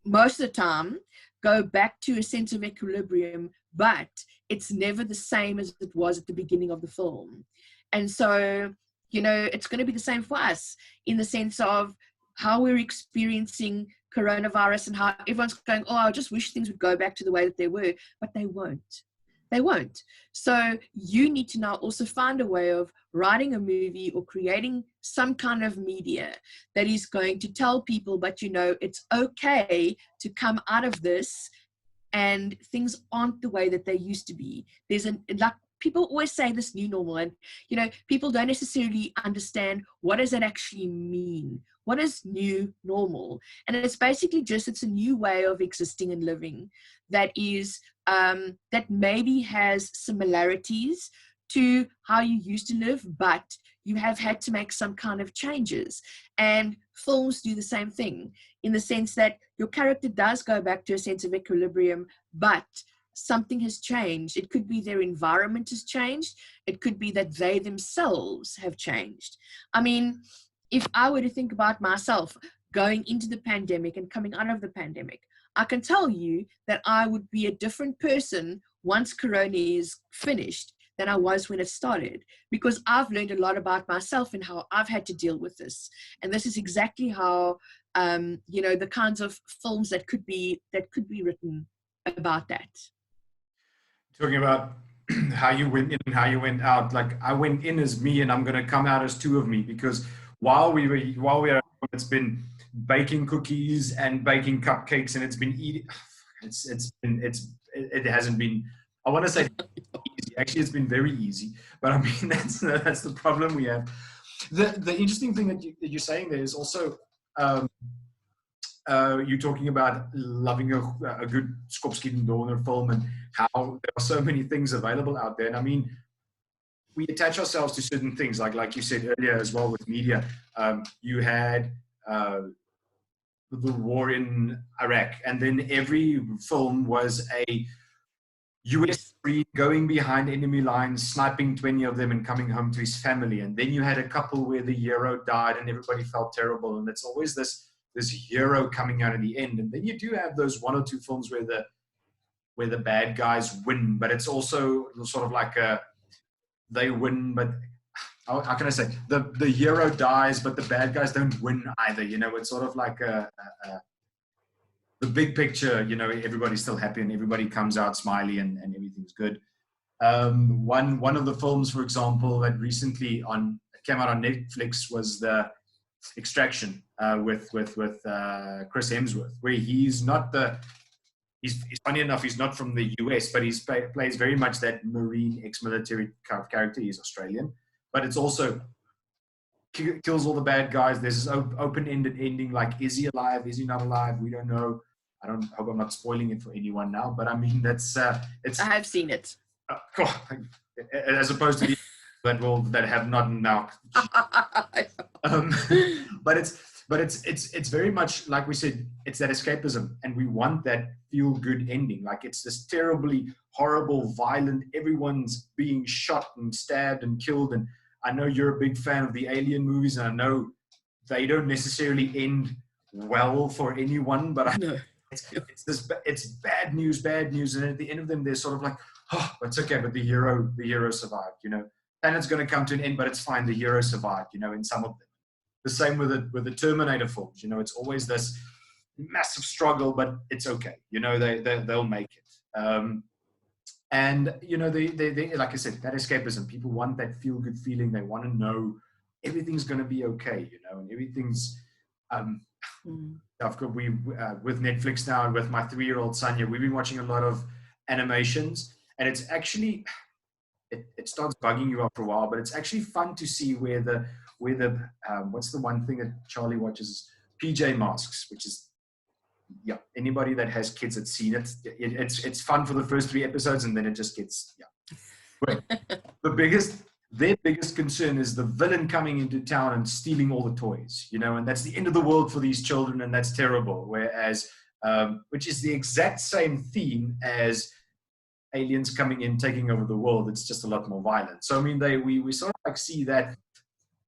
most of the time go back to a sense of equilibrium, but it's never the same as it was at the beginning of the film. And so, you know, it's going to be the same for us in the sense of how we're experiencing coronavirus and how everyone's going, oh, I just wish things would go back to the way that they were, but they won't. They won't. So you need to now also find a way of writing a movie or creating some kind of media that is going to tell people, but you know, it's okay to come out of this and things aren't the way that they used to be. Like people always say this new normal, and you know, people don't necessarily understand what does that actually mean. What is new normal? And it's basically just, it's a new way of existing and living that is that maybe has similarities to how you used to live, but you have had to make some kind of changes. And films do the same thing in the sense that your character does go back to a sense of equilibrium, but something has changed. It could be their environment has changed. It could be that they themselves have changed. I mean, if I were to think about myself going into the pandemic and coming out of the pandemic, I can tell you that I would be a different person once Corona is finished than I was when it started, because I've learned a lot about myself and how I've had to deal with this. And this is exactly how, you know, the kinds of films that could be written about that. Talking about how you went in and how you went out, like I went in as me and I'm going to come out as two of me, because while we are, it's been baking cookies and baking cupcakes, and it's been eating. It hasn't been. I want to say easy. Actually, it's been very easy. But I mean, that's the problem we have. The interesting thing that you're saying there is also you're talking about loving a good Skopskiedendorner film and how there are so many things available out there. And I mean, we attach ourselves to certain things, like you said earlier as well with media. You had the war in Iraq, and then every film was a US Marine going behind enemy lines, sniping 20 of them and coming home to his family. And then you had a couple where the hero died and everybody felt terrible. And it's always this hero coming out at the end. And then you do have those one or two films where the bad guys win, but it's also sort of like they win, but how can I say, the hero dies, but the bad guys don't win either. You know, it's sort of like the big picture, you know, everybody's still happy and everybody comes out smiley and everything's good. One of the films, for example, that recently came out on Netflix was the Extraction with Chris Hemsworth, where he's funny enough, he's not from the US, but he plays very much that Marine ex-military kind of character. He's Australian, but it's also kills all the bad guys. There's this open-ended ending, like, is he alive? Is he not alive? We don't know. I hope I'm not spoiling it for anyone now, but I mean, it's. I have seen it. As opposed to the that have not now. But it's very much like we said. It's that escapism, and we want that feel-good ending. Like, it's this terribly horrible, violent. Everyone's being shot and stabbed and killed. And I know you're a big fan of the Alien movies, and I know they don't necessarily end well for anyone. But No. It's bad news, and at the end of them, they're sort of like, oh, it's okay, but the hero survived, you know. And it's going to come to an end, but it's fine. The hero survived, you know, in some of them. The same with the Terminator films, you know. It's always this massive struggle, but it's okay, you know. They'll make it. And you know, they like I said, that escapism. People want that feel good feeling. They want to know everything's going to be okay, you know, and everything's. I've got with Netflix now, and with my 3-year-old son here, we've been watching a lot of animations, and it's actually it starts bugging you after a while, but it's actually fun to see where the what's the one thing that Charlie watches? PJ Masks, which is, yeah, anybody that has kids that's seen it, it's fun for the first 3 episodes, and then it just gets, yeah. Their biggest concern is the villain coming into town and stealing all the toys, you know, and that's the end of the world for these children, and that's terrible. Whereas, which is the exact same theme as aliens coming in, taking over the world. It's just a lot more violent. So I mean, we sort of like see that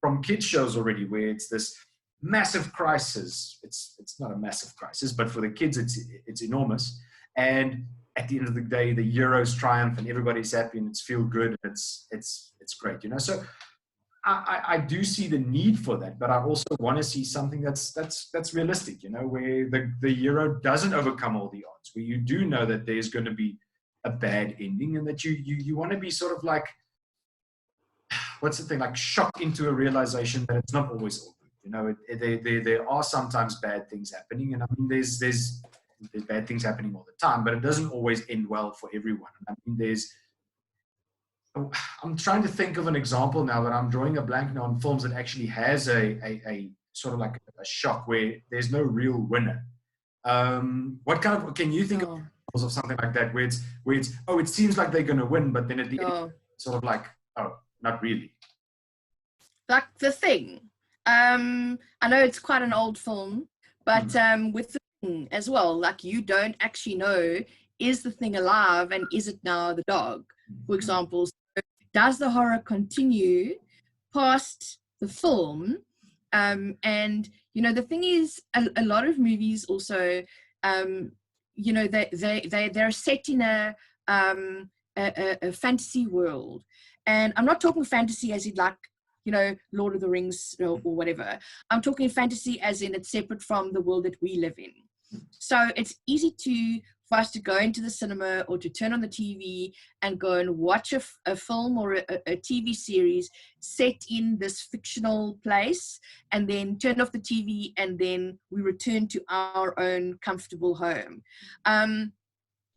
from kids shows already, where it's this massive crisis. It's not a massive crisis, but for the kids, it's enormous. And at the end of the day, the heroes triumph, and everybody's happy, and it's feel good. It's great, you know. So I do see the need for that, but I also want to see something that's realistic, you know, where the hero doesn't overcome all the odds, where you do know that there's going to be a bad ending, and that you want to be sort of like, what's the thing, like shocked into a realization that it's not always all good, you know. There are sometimes bad things happening, and I mean, there's bad things happening all the time, but it doesn't always end well for everyone. I mean, I'm trying to think of an example now, but I'm drawing a blank now on films that actually has a sort of like a shock where there's no real winner. What kind of, can you think of something like that, where it's oh, it seems like they're going to win, but then at the end, sort of like, oh, not really. Like The Thing. I know it's quite an old film, but with The Thing as well, like, you don't actually know, is the thing alive, and is it now the dog, for example. So does the horror continue past the film? And you know, the thing is, a lot of movies also, you know, they're set in a fantasy world. And I'm not talking fantasy as in like, you know, Lord of the Rings or whatever. I'm talking fantasy as in it's separate from the world that we live in. So it's easy for us to go into the cinema or to turn on the TV and go and watch a film or a TV series set in this fictional place, and then turn off the TV, and then we return to our own comfortable home.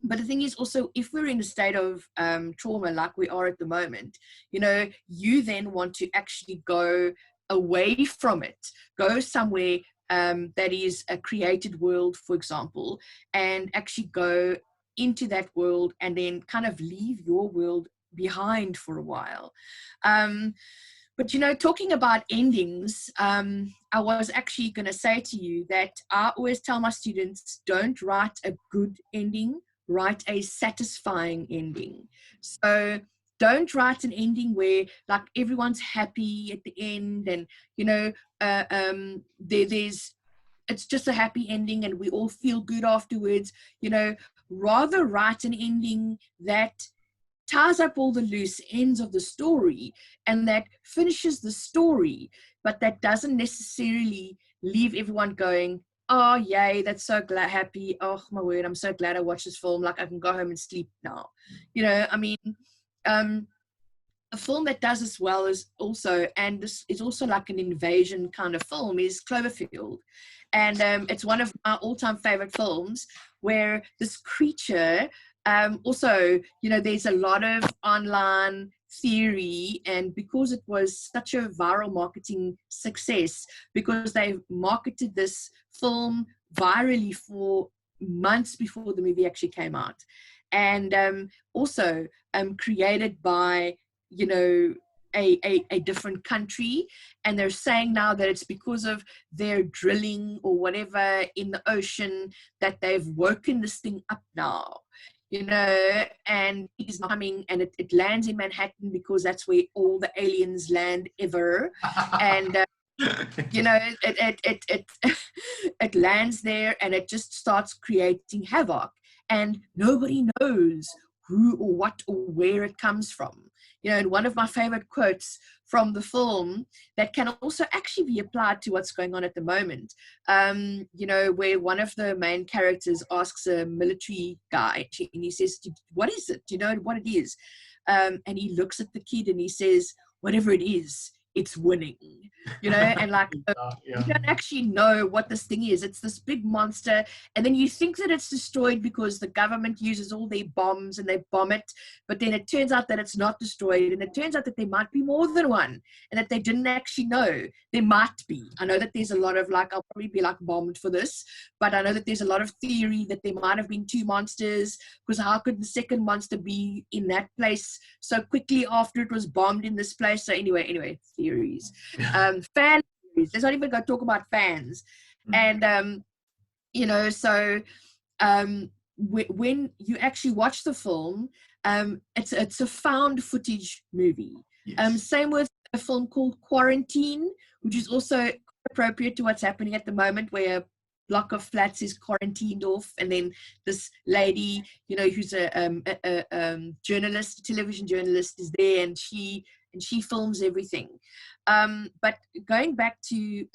But the thing is also, if we're in a state of trauma like we are at the moment, you know, you then want to actually go away from it, go somewhere that is a created world, for example, and actually go into that world and then kind of leave your world behind for a while. But, you know, talking about endings, I was actually going to say to you that I always tell my students, don't write a good ending, write a satisfying ending. So don't write an ending where like everyone's happy at the end, and you know, it's just a happy ending and we all feel good afterwards. You know, rather write an ending that ties up all the loose ends of the story and that finishes the story, but that doesn't necessarily leave everyone going, oh yay, that's so happy, oh my word, I'm so glad I watched this film, like I can go home and sleep now. You know, I mean, a film that does this well is also, and this is also like an invasion kind of film, is Cloverfield. And it's one of my all-time favorite films, where this creature, also, you know, there's a lot of online theory, and because it was such a viral marketing success, because they marketed this film virally for months before the movie actually came out, and also created by, you know, a different country, and they're saying now that it's because of their drilling or whatever in the ocean that they've woken this thing up now, you know, and it is coming, and it lands in Manhattan because that's where all the aliens land ever, and you know, it lands there, and it just starts creating havoc, and nobody knows who or what or where it comes from. You know, and one of my favorite quotes from the film that can also actually be applied to what's going on at the moment, you know, where one of the main characters asks a military guy, and he says, "What is it? Do you know what it is?" And he looks at the kid and he says, "Whatever it is, it's winning." You know, and like you don't actually know what this thing is. It's this big monster, and then you think that it's destroyed because the government uses all their bombs and they bomb it, but then it turns out that it's not destroyed, and it turns out that there might be more than one, and that they didn't actually know. There might be. I know that there's a lot of, like, I'll probably be like bombed for this, but I know that there's a lot of theory that there might have been two monsters, because how could the second monster be in that place so quickly after it was bombed in this place? So anyway, theories. Fan theories. Let's not even go talk about fans. And you know, so when you actually watch the film, it's a found footage movie. Yes. Same with a film called Quarantine, which is also appropriate to what's happening at the moment, where a block of flats is quarantined off, and then this lady, you know, who's a journalist, a television journalist, is there, and she films everything. But going back to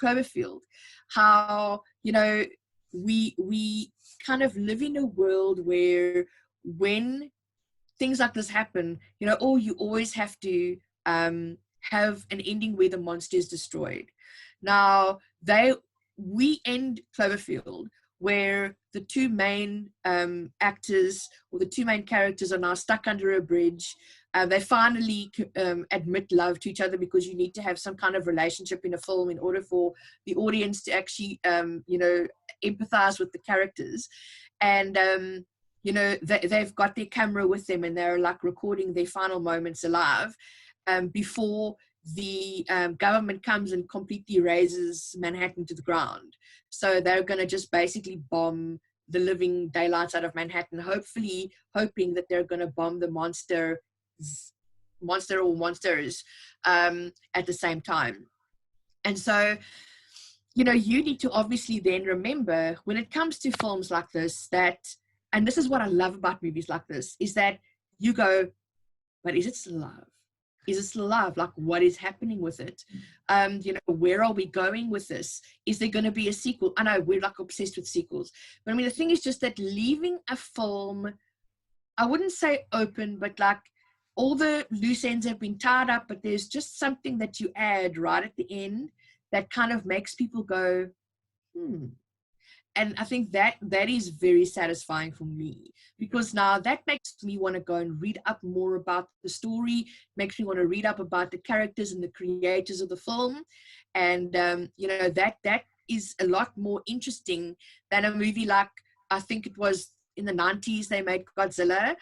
Cloverfield, how, you know, we kind of live in a world where when things like this happen, you know, you always have to have an ending where the monster is destroyed. Now, we end Cloverfield where the two main actors, or the two main characters, are now stuck under a bridge. They finally admit love to each other, because you need to have some kind of relationship in a film in order for the audience to actually, you know, empathize with the characters. And, you know, they've got their camera with them, and they're like recording their final moments alive before the government comes and completely razes Manhattan to the ground. So they're going to just basically bomb the living daylights out of Manhattan, hopefully hoping that they're going to bomb the monster or monsters at the same time. And so, you know, you need to obviously then remember, when it comes to films like this, that, and this is what I love about movies like this, is that you go, but is it still alive? Is it still alive? Like, what is happening with it? You know, where are we going with this? Is there going to be a sequel? I know we're like obsessed with sequels, but I mean, the thing is just that leaving a film, I wouldn't say open, but like all the loose ends have been tied up, but there's just something that you add right at the end that kind of makes people go, And I think that is very satisfying for me, because now that makes me want to go and read up more about the story, makes me want to read up about the characters and the creators of the film. And, you know, that is a lot more interesting than a movie like, I think it was in the 90s, they made Godzilla,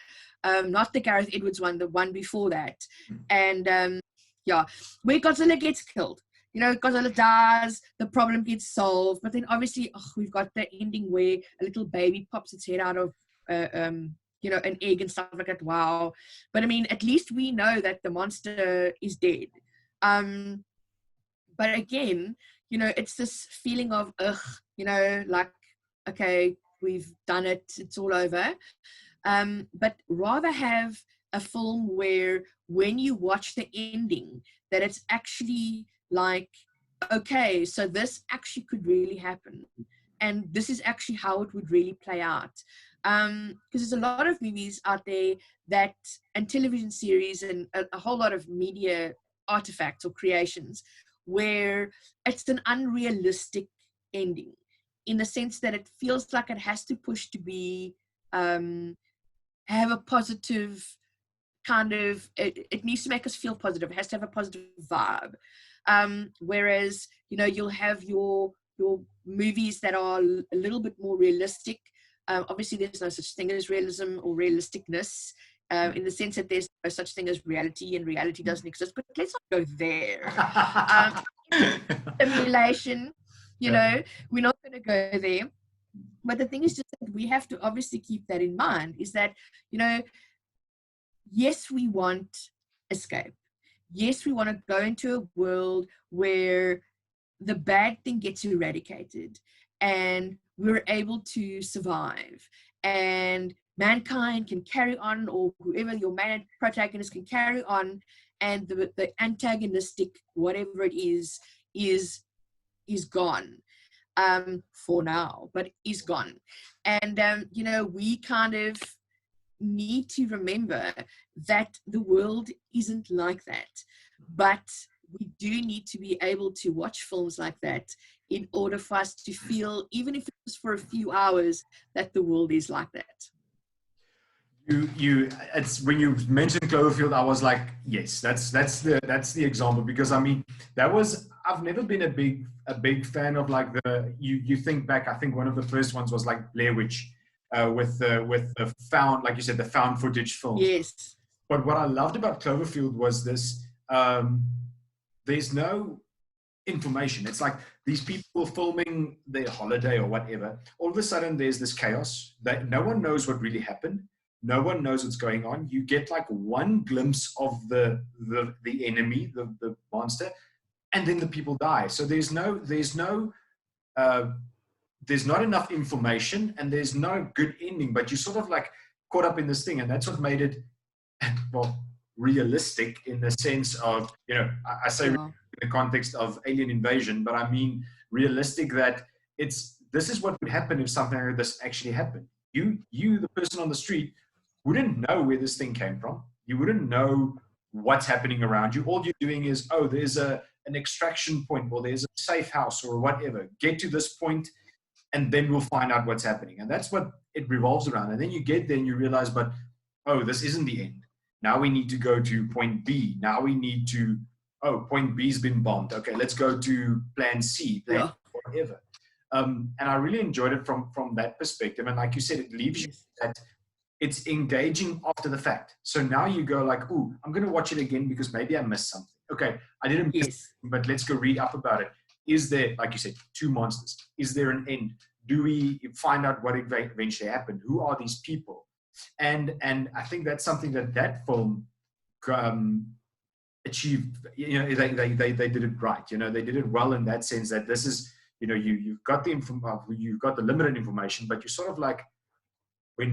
not the Gareth Edwards one, the one before that. And yeah, where Godzilla gets killed. You know, Godzilla dies, the problem gets solved, but then obviously we've got the ending where a little baby pops its head out of, you know, an egg and stuff like that. Wow. But I mean, at least we know that the monster is dead. But again, you know, it's this feeling of, you know, like, okay, we've done it, it's all over. But rather have a film where when you watch the ending, that it's actually like, okay, so this actually could really happen, and this is actually how it would really play out. Because there's a lot of movies out there that, and television series, and a whole lot of media artifacts or creations where it's an unrealistic ending, in the sense that it feels like it has to push to be have a positive kind of, it needs to make us feel positive. It has to have a positive vibe. Whereas, you know, you'll have your movies that are a little bit more realistic. Obviously, there's no such thing as realism or realisticness, in the sense that there's no such thing as reality, and reality doesn't exist. But let's not go there. Simulation, you know, we're not going to go there. But the thing is just that we have to obviously keep that in mind, is that, you know, yes, we want escape. Yes, we want to go into a world where the bad thing gets eradicated and we're able to survive, and mankind can carry on, or whoever your main protagonist can carry on, and the antagonistic, whatever it is gone, for now, but is gone. And you know, we kind of need to remember that the world isn't like that, but we do need to be able to watch films like that in order for us to feel, even if it's for a few hours, that the world is like that. It's when you mentioned Cloverfield, I was like, yes, that's the example, because I mean, I've never been a big fan of like you think back, I think one of the first ones was like Blair Witch, with the found, like you said, the found footage films. Yes. But what I loved about Cloverfield was this, there's no information. It's like these people filming their holiday or whatever. All of a sudden, there's this chaos that no one knows what really happened. No one knows what's going on. You get like one glimpse of the enemy, the monster, and then the people die. So there's not enough information, and there's no good ending. But you sort of like caught up in this thing, and that's what made it, well, realistic in the sense of, you know, I say in the context of alien invasion, but I mean realistic that this is what would happen if something like this actually happened. You, the person on the street, wouldn't know where this thing came from. You wouldn't know what's happening around you. All you're doing is, oh, there's an extraction point, or there's a safe house or whatever. Get to this point, and then we'll find out what's happening. And that's what it revolves around. And then you get there and you realize, but, oh, this isn't the end. Now we need to go to point B. Now we need to, oh, point B's been bombed. Okay, let's go to plan C, plan whatever. And I really enjoyed it from that perspective. And like you said, it leaves you that it's engaging after the fact. So now you go like, ooh, I'm going to watch it again because maybe I missed something. Okay, I didn't miss something, but let's go read up about it. Is there, like you said, two monsters? Is there an end? Do we find out what eventually happened? Who are these people? And I think that's something that film achieved. You know, they did it right. You know, they did it well in that sense that this is, you know, you've got the limited information, but you're sort of like, I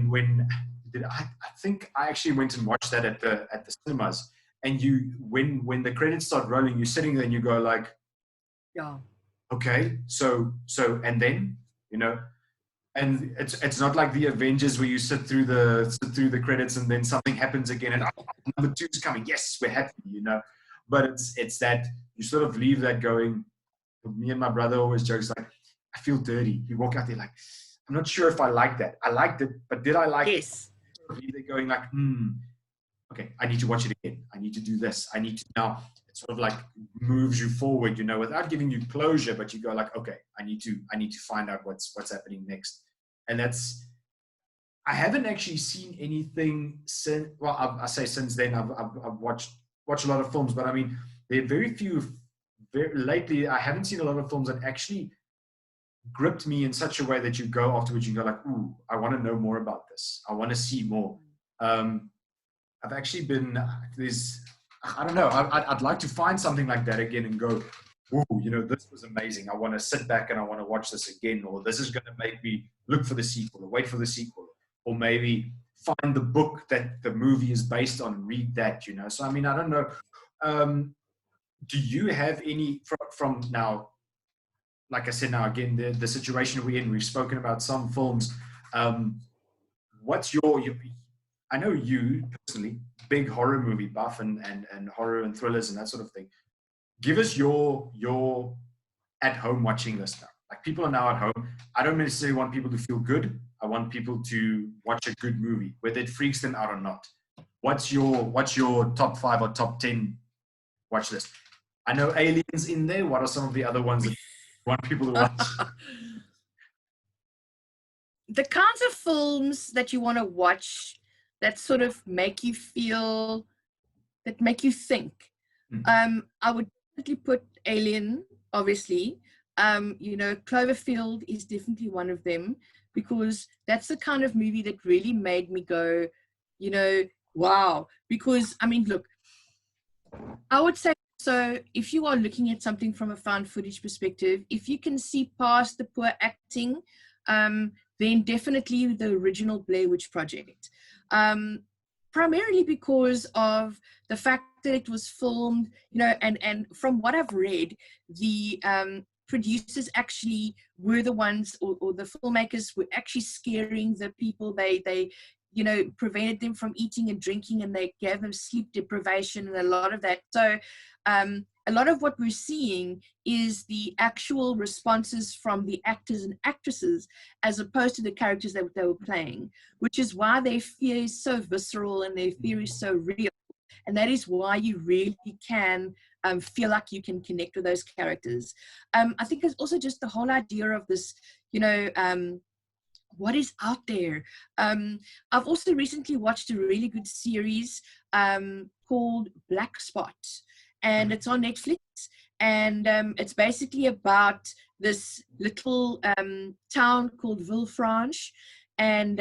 think I actually went and watched that at the cinemas, and when the credits start rolling, you're sitting there and you go like, okay, so and then, you know. And it's not like the Avengers where you sit through the credits and then something happens again and number 2 is coming. Yes, we're happy, you know. But it's that you sort of leave that going. Me and my brother always jokes like, I feel dirty. You walk out there like, I'm not sure if I like that. I liked it, but did I like it? Leave there going like, okay, I need to watch it again. I need to do this. I need to now. It sort of like moves you forward, you know, without giving you closure, but you go like, okay, I need to find out what's happening next. And I haven't actually seen anything since, well, I say since then, I've watched a lot of films, but I mean, there are very few, lately, I haven't seen a lot of films that actually gripped me in such a way that you go afterwards, you go like, ooh, I want to know more about this. I want to see more. I've actually been, I don't know, I'd like to find something like that again and go, ooh, you know, this was amazing. I want to sit back and I want to watch this again, or this is going to make me look for the sequel or wait for the sequel, or maybe find the book that the movie is based on and read that, you know. So, I mean, I don't know. Do you have any from now, like I said, now again, the situation we're in, we've spoken about some films. What's your I know you personally, big horror movie buff and horror and thrillers and that sort of thing. Give us your at home watching list now. Like, people are now at home. I don't necessarily want people to feel good. I want people to watch a good movie, whether it freaks them out or not. what's your top 5 or top 10 watch list? I know Aliens in there. What are some of the other ones that you want people to watch? The kinds of films that you want to watch that sort of make you feel, that make you think. I would definitely put Alien, obviously. Cloverfield is definitely one of them, because that's the kind of movie that really made me go, wow. Because, I mean, look, I would say, so if you are looking at something from a found footage perspective, if you can see past the poor acting, then definitely the original Blair Witch Project. Primarily because of the fact that it was filmed, and from what I've read, the producers actually were the ones, or the filmmakers were actually scaring the people. They prevented them from eating and drinking, and they gave them sleep deprivation and a lot of that. So a lot of what we're seeing is the actual responses from the actors and actresses, as opposed to the characters that they were playing, which is why their fear is so visceral and their fear is so real. And that is why you really can feel like you can connect with those characters. I think it's also just the whole idea of this, what is out there. I've also recently watched a really good series called Black Spot, and it's on Netflix, and it's basically about this little town called Villefranche, and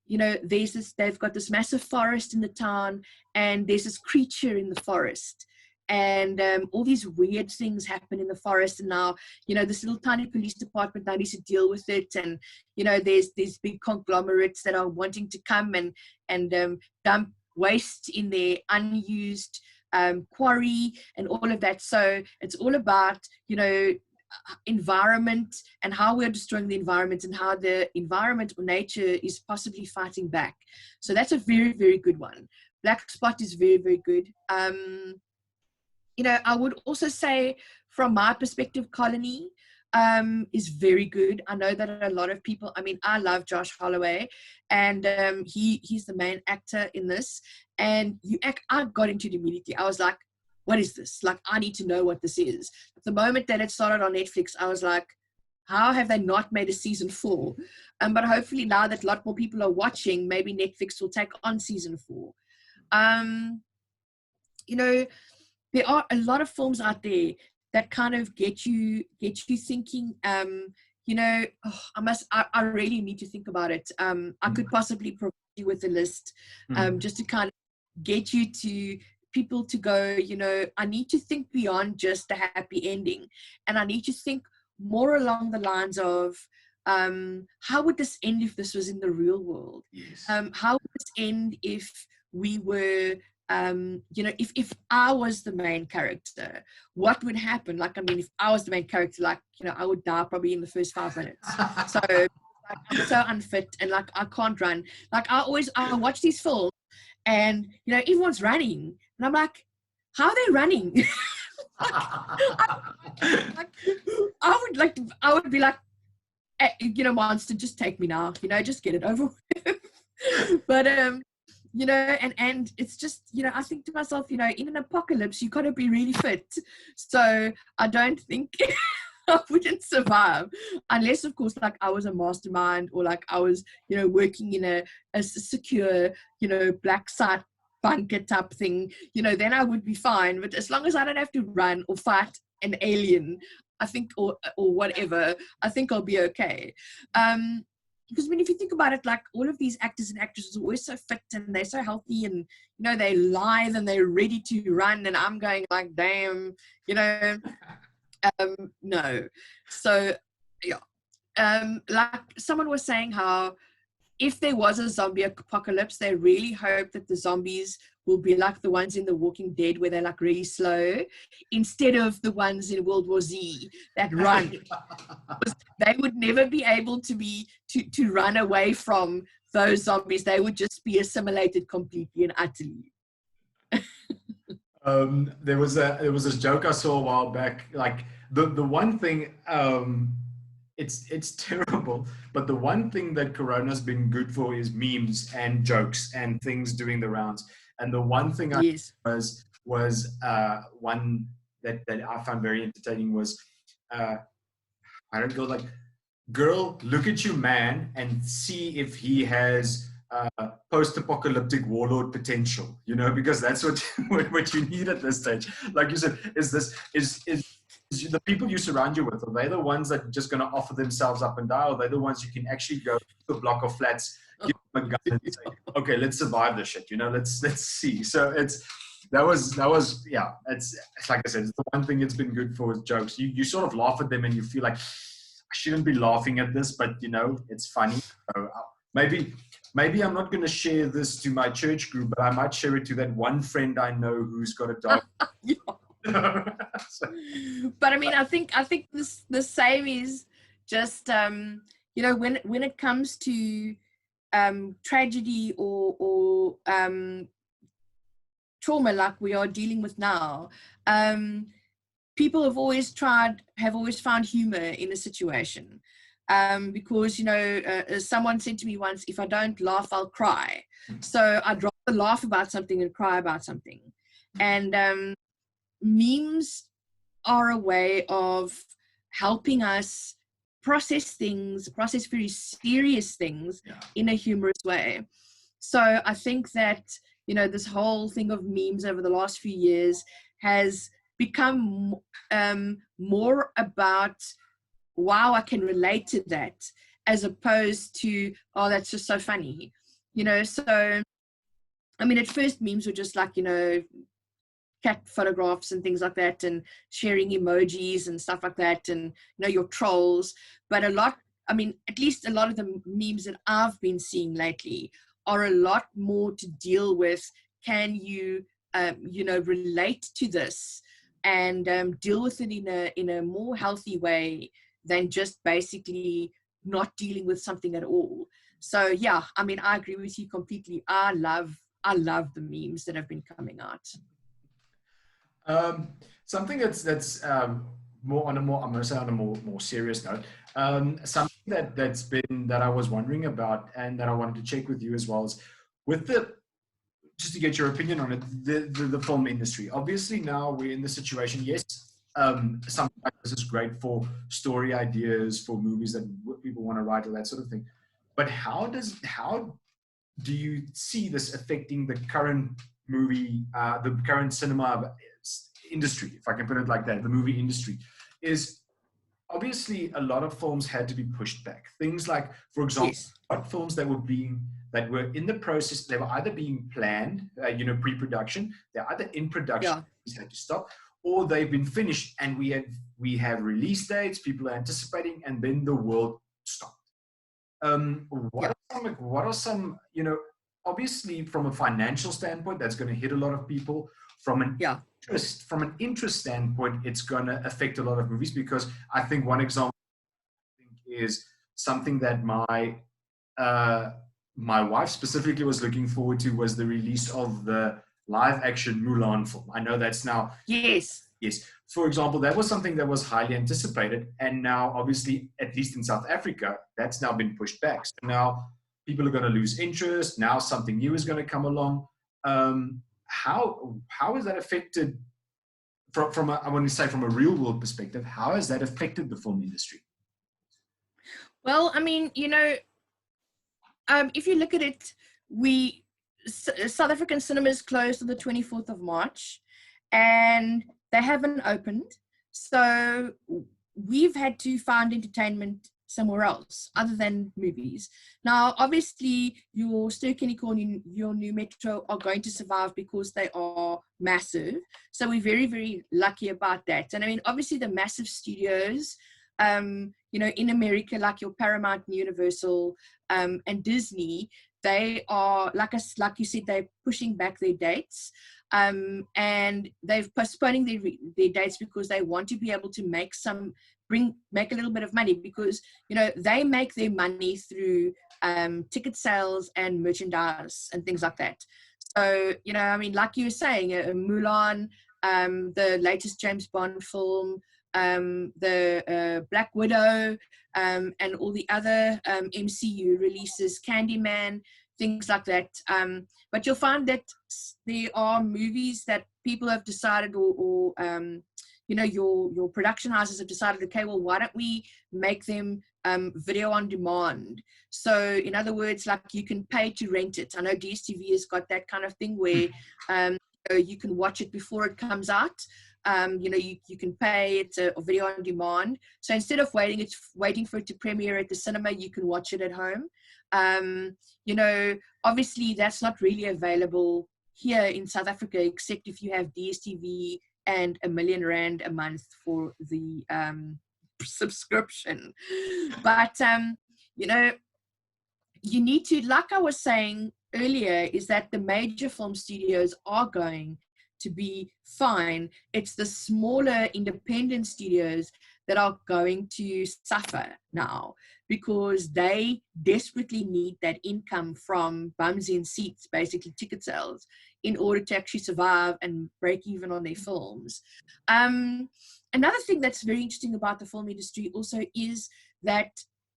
they've got this massive forest in the town, and there's this creature in the forest, and all these weird things happen in the forest, and now this little tiny police department now needs to deal with it, and there's these big conglomerates that are wanting to come and dump waste in their unused quarry and all of that. So it's all about environment and how we're destroying the environment, and how the environment or nature is possibly fighting back. So that's a very, very good one. Black Spot is very, very good. I would also say, from my perspective, Colony is very good. I know that a lot of people, I mean, I love Josh Holloway, and he's the main actor in this, and I got into it immediately. I was like, what is this? Like, I need to know what this is. The moment that it started on Netflix, I was like, how have they not made a season 4? But hopefully now that a lot more people are watching, maybe Netflix will take on season 4. There are a lot of films out there that kind of get you thinking. I really need to think about it. I could possibly provide you with a list, just to kind of get you to people to go, I need to think beyond just the happy ending, and I need to think more along the lines of, how would this end if this was in the real world? Yes. How would this end if we were, if I was the main character, what would happen? Like, I mean, if I was the main character, I would die probably in the first 5 minutes. So I'm so unfit, and I can't run. I watch these films, and everyone's running, and I'm like, how are they running? I would be like, monster, just take me now, just get it over with. But and it's just, I think to myself, in an apocalypse, you gotta be really fit. So I don't think I wouldn't survive, unless, of course, I was a mastermind, or I was, working in a secure, black site bunker type thing, then I would be fine. But as long as I don't have to run or fight an alien, I think, or whatever, I think I'll be okay. Because if you think about it, all of these actors and actresses are always so fit, and they're so healthy, and they lithe, and they're ready to run, and I'm going damn, no. So yeah, someone was saying how, if there was a zombie apocalypse, they really hope that the zombies will be like the ones in The Walking Dead, where they're really slow, instead of the ones in World War Z that run. They would never be able to run away from those zombies. They would just be assimilated completely and utterly. There was this joke I saw a while back. The one thing, it's terrible, but the one thing that Corona's been good for is memes and jokes and things doing the rounds. And the one thing I Yes. was one that I found very entertaining was I don't go like, girl, look at your man and see if he has post-apocalyptic warlord potential, you know, because that's what what you need at this stage. Like you said, is the people you surround you with, are they the ones that are just going to offer themselves up and die, or are they the ones you can actually go to a block of flats, give them a gun and say, okay, let's survive this shit, you know, let's see. So that was yeah, it's like I said, it's the one thing it's been good for with jokes. You sort of laugh at them and you feel like, I shouldn't be laughing at this, but you know, it's funny. So maybe I'm not going to share this to my church group, but I might share it to that one friend I know who's got a dog. So. But I mean, I think the same is just you know, when it comes to tragedy or trauma like we are dealing with now. People have always found humor in a situation, because, you know, someone said to me once, if I don't laugh, I'll cry. So I'd rather laugh about something and cry about something. And memes are a way of helping us process very serious things in a humorous way. So I think that, you know, this whole thing of memes over the last few years has become more about, wow, I can relate to that, as opposed to, oh, that's just so funny, you know. So I mean, at first memes were just like, you know, cat photographs and things like that, and sharing emojis and stuff like that, and, you know, your trolls. But at least a lot of the memes that I've been seeing lately are a lot more to deal with, can you you know, relate to this and deal with it in a more healthy way than just basically not dealing with something at all. So yeah, I mean, I agree with you completely. I love the memes that have been coming out. Something that's more on a more, I'm going to say on a more serious note. Something that I was wondering about and that I wanted to check with you as well is with just to get your opinion on it, the film industry. Obviously now we're in the situation, yes, something like this is great for story ideas, for movies that people want to write, or that sort of thing. But how do you see this affecting the current movie, the current cinema industry, if I can put it like that? The movie industry is obviously, a lot of films had to be pushed back. Things like, for example, yes, films that were in the process, they were either being planned, you know, pre-production, they're either in production, had to stop, or they've been finished and we have release dates, people are anticipating, and then the world stopped. What are some, you know, obviously from a financial standpoint, that's going to hit a lot of people. From an interest standpoint, it's going to affect a lot of movies, because I think one example is something that my wife specifically was looking forward to, was the release of the live action Mulan film. I know that's now yes. For example, that was something that was highly anticipated, and now obviously, at least in South Africa, that's now been pushed back. So now people are going to lose interest. Now something new is going to come along. How is that affected from I want to say from a real world perspective? How has that affected the film industry? Well, I mean, you know, if you look at it, South African cinemas closed on the 24th of March, and they haven't opened. So we've had to find entertainment somewhere else other than movies. Now, obviously, your Ster-Kinekor and your New Metro are going to survive because they are massive. So we're very, very lucky about that. And I mean, obviously, the massive studios, you know, in America, like your Paramount and Universal and Disney, they are, like you said, they're pushing back their dates. And they're postponing their dates because they want to be able to make a little bit of money, because, you know, they make their money through ticket sales and merchandise and things like that. So, you know, I mean, like you were saying, Mulan, the latest James Bond film, the Black Widow, and all the other MCU releases, Candyman, things like that. But you'll find that there are movies that people have decided, or you know, your production houses have decided, okay, well, why don't we make them video on demand? So in other words, like, you can pay to rent it. I know DSTV has got that kind of thing where you can watch it before it comes out. You know, you can pay. It's a video on demand. So instead of waiting for it to premiere at the cinema, you can watch it at home. You know, obviously that's not really available here in South Africa, except if you have DSTV and R1,000,000 a month for the subscription. But you know, you need to, like I was saying earlier, is that the major film studios are going to be fine. It's the smaller independent studios that are going to suffer now, because they desperately need that income from bums in seats, basically ticket sales, in order to actually survive and break even on their films. Another thing that's very interesting about the film industry also is that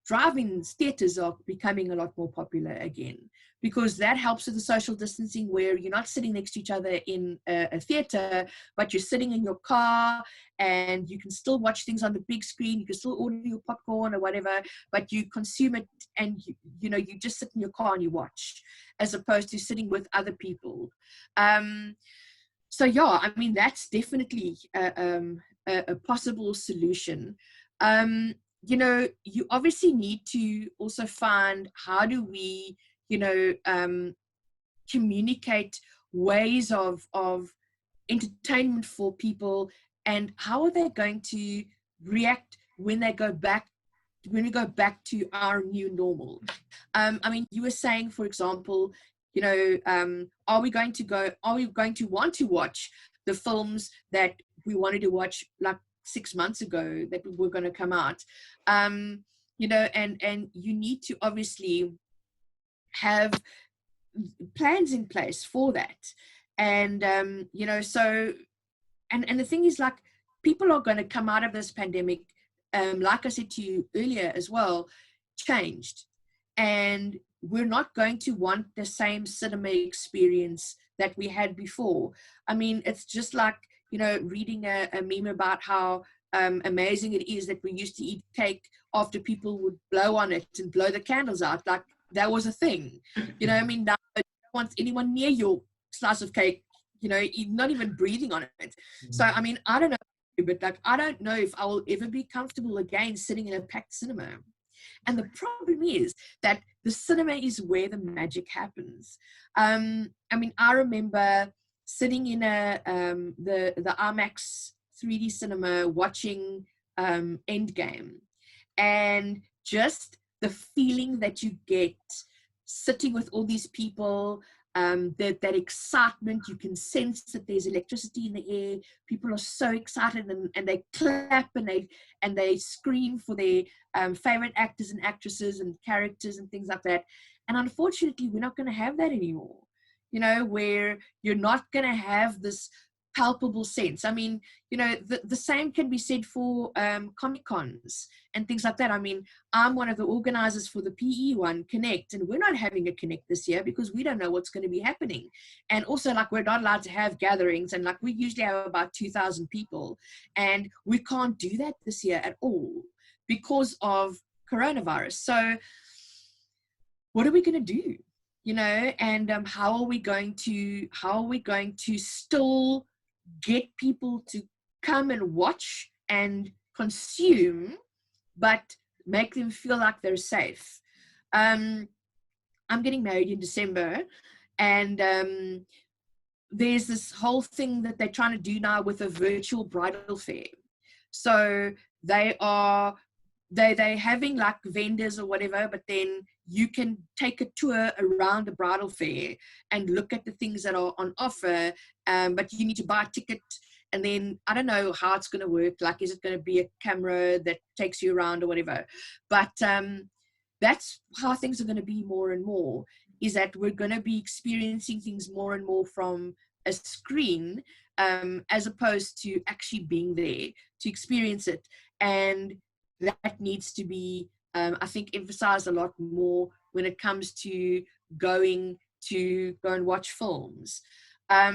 drive-in theaters are becoming a lot more popular again, because that helps with the social distancing, where you're not sitting next to each other in a theater, but you're sitting in your car and you can still watch things on the big screen. You can still order your popcorn or whatever, but you consume it, and you know, you just sit in your car and you watch, as opposed to sitting with other people. So yeah, I mean, that's definitely a possible solution. You know, you obviously need to also find, how do we, you know, communicate ways of entertainment for people, and how are they going to react when we go back to our new normal. I mean, you were saying, for example, you know, are we going to want to watch the films that we wanted to watch like 6 months ago that were going to come out? You know, and you need to obviously have plans in place for that. And you know, so and the thing is, like, people are going to come out of this pandemic, like I said to you earlier as well, changed. And we're not going to want the same cinema experience that we had before. I mean, it's just like, you know, reading a meme about how amazing it is that we used to eat cake after people would blow on it and blow the candles out. Like, that was a thing. You know, I mean, now you don't want anyone near your slice of cake, you know, not even breathing on it. So, I mean, I don't know, but like, I don't know if I will ever be comfortable again sitting in a packed cinema. And the problem is that the cinema is where the magic happens. I mean, I remember sitting in the IMAX 3D cinema watching Endgame, and just the feeling that you get sitting with all these people, that excitement, you can sense that there's electricity in the air. People are so excited, and they clap and they scream for their favorite actors and actresses and characters and things like that. And unfortunately, we're not going to have that anymore, you know, where you're not going to have this palpable sense. I mean, you know, the same can be said for Comic Cons and things like that. I mean, I'm one of the organizers for the PE one, Connect, and we're not having a Connect this year because we don't know what's going to be happening. And also, like, we're not allowed to have gatherings, and like, we usually have about 2,000 people, and we can't do that this year at all because of coronavirus. So what are we going to do? You know, and how are we going to still get people to come and watch and consume, but make them feel like they're safe? I'm getting married in December, and there's this whole thing that they're trying to do now with a virtual bridal fair. So they're having like vendors or whatever, but then you can take a tour around the bridal fair and look at the things that are on offer, but you need to buy a ticket. And then I don't know how it's going to work. Like, is it going to be a camera that takes you around or whatever? But that's how things are going to be more and more, is that we're going to be experiencing things more and more from a screen, as opposed to actually being there to experience it. And that needs to be, I think, emphasized a lot more when it comes to going to go and watch films. I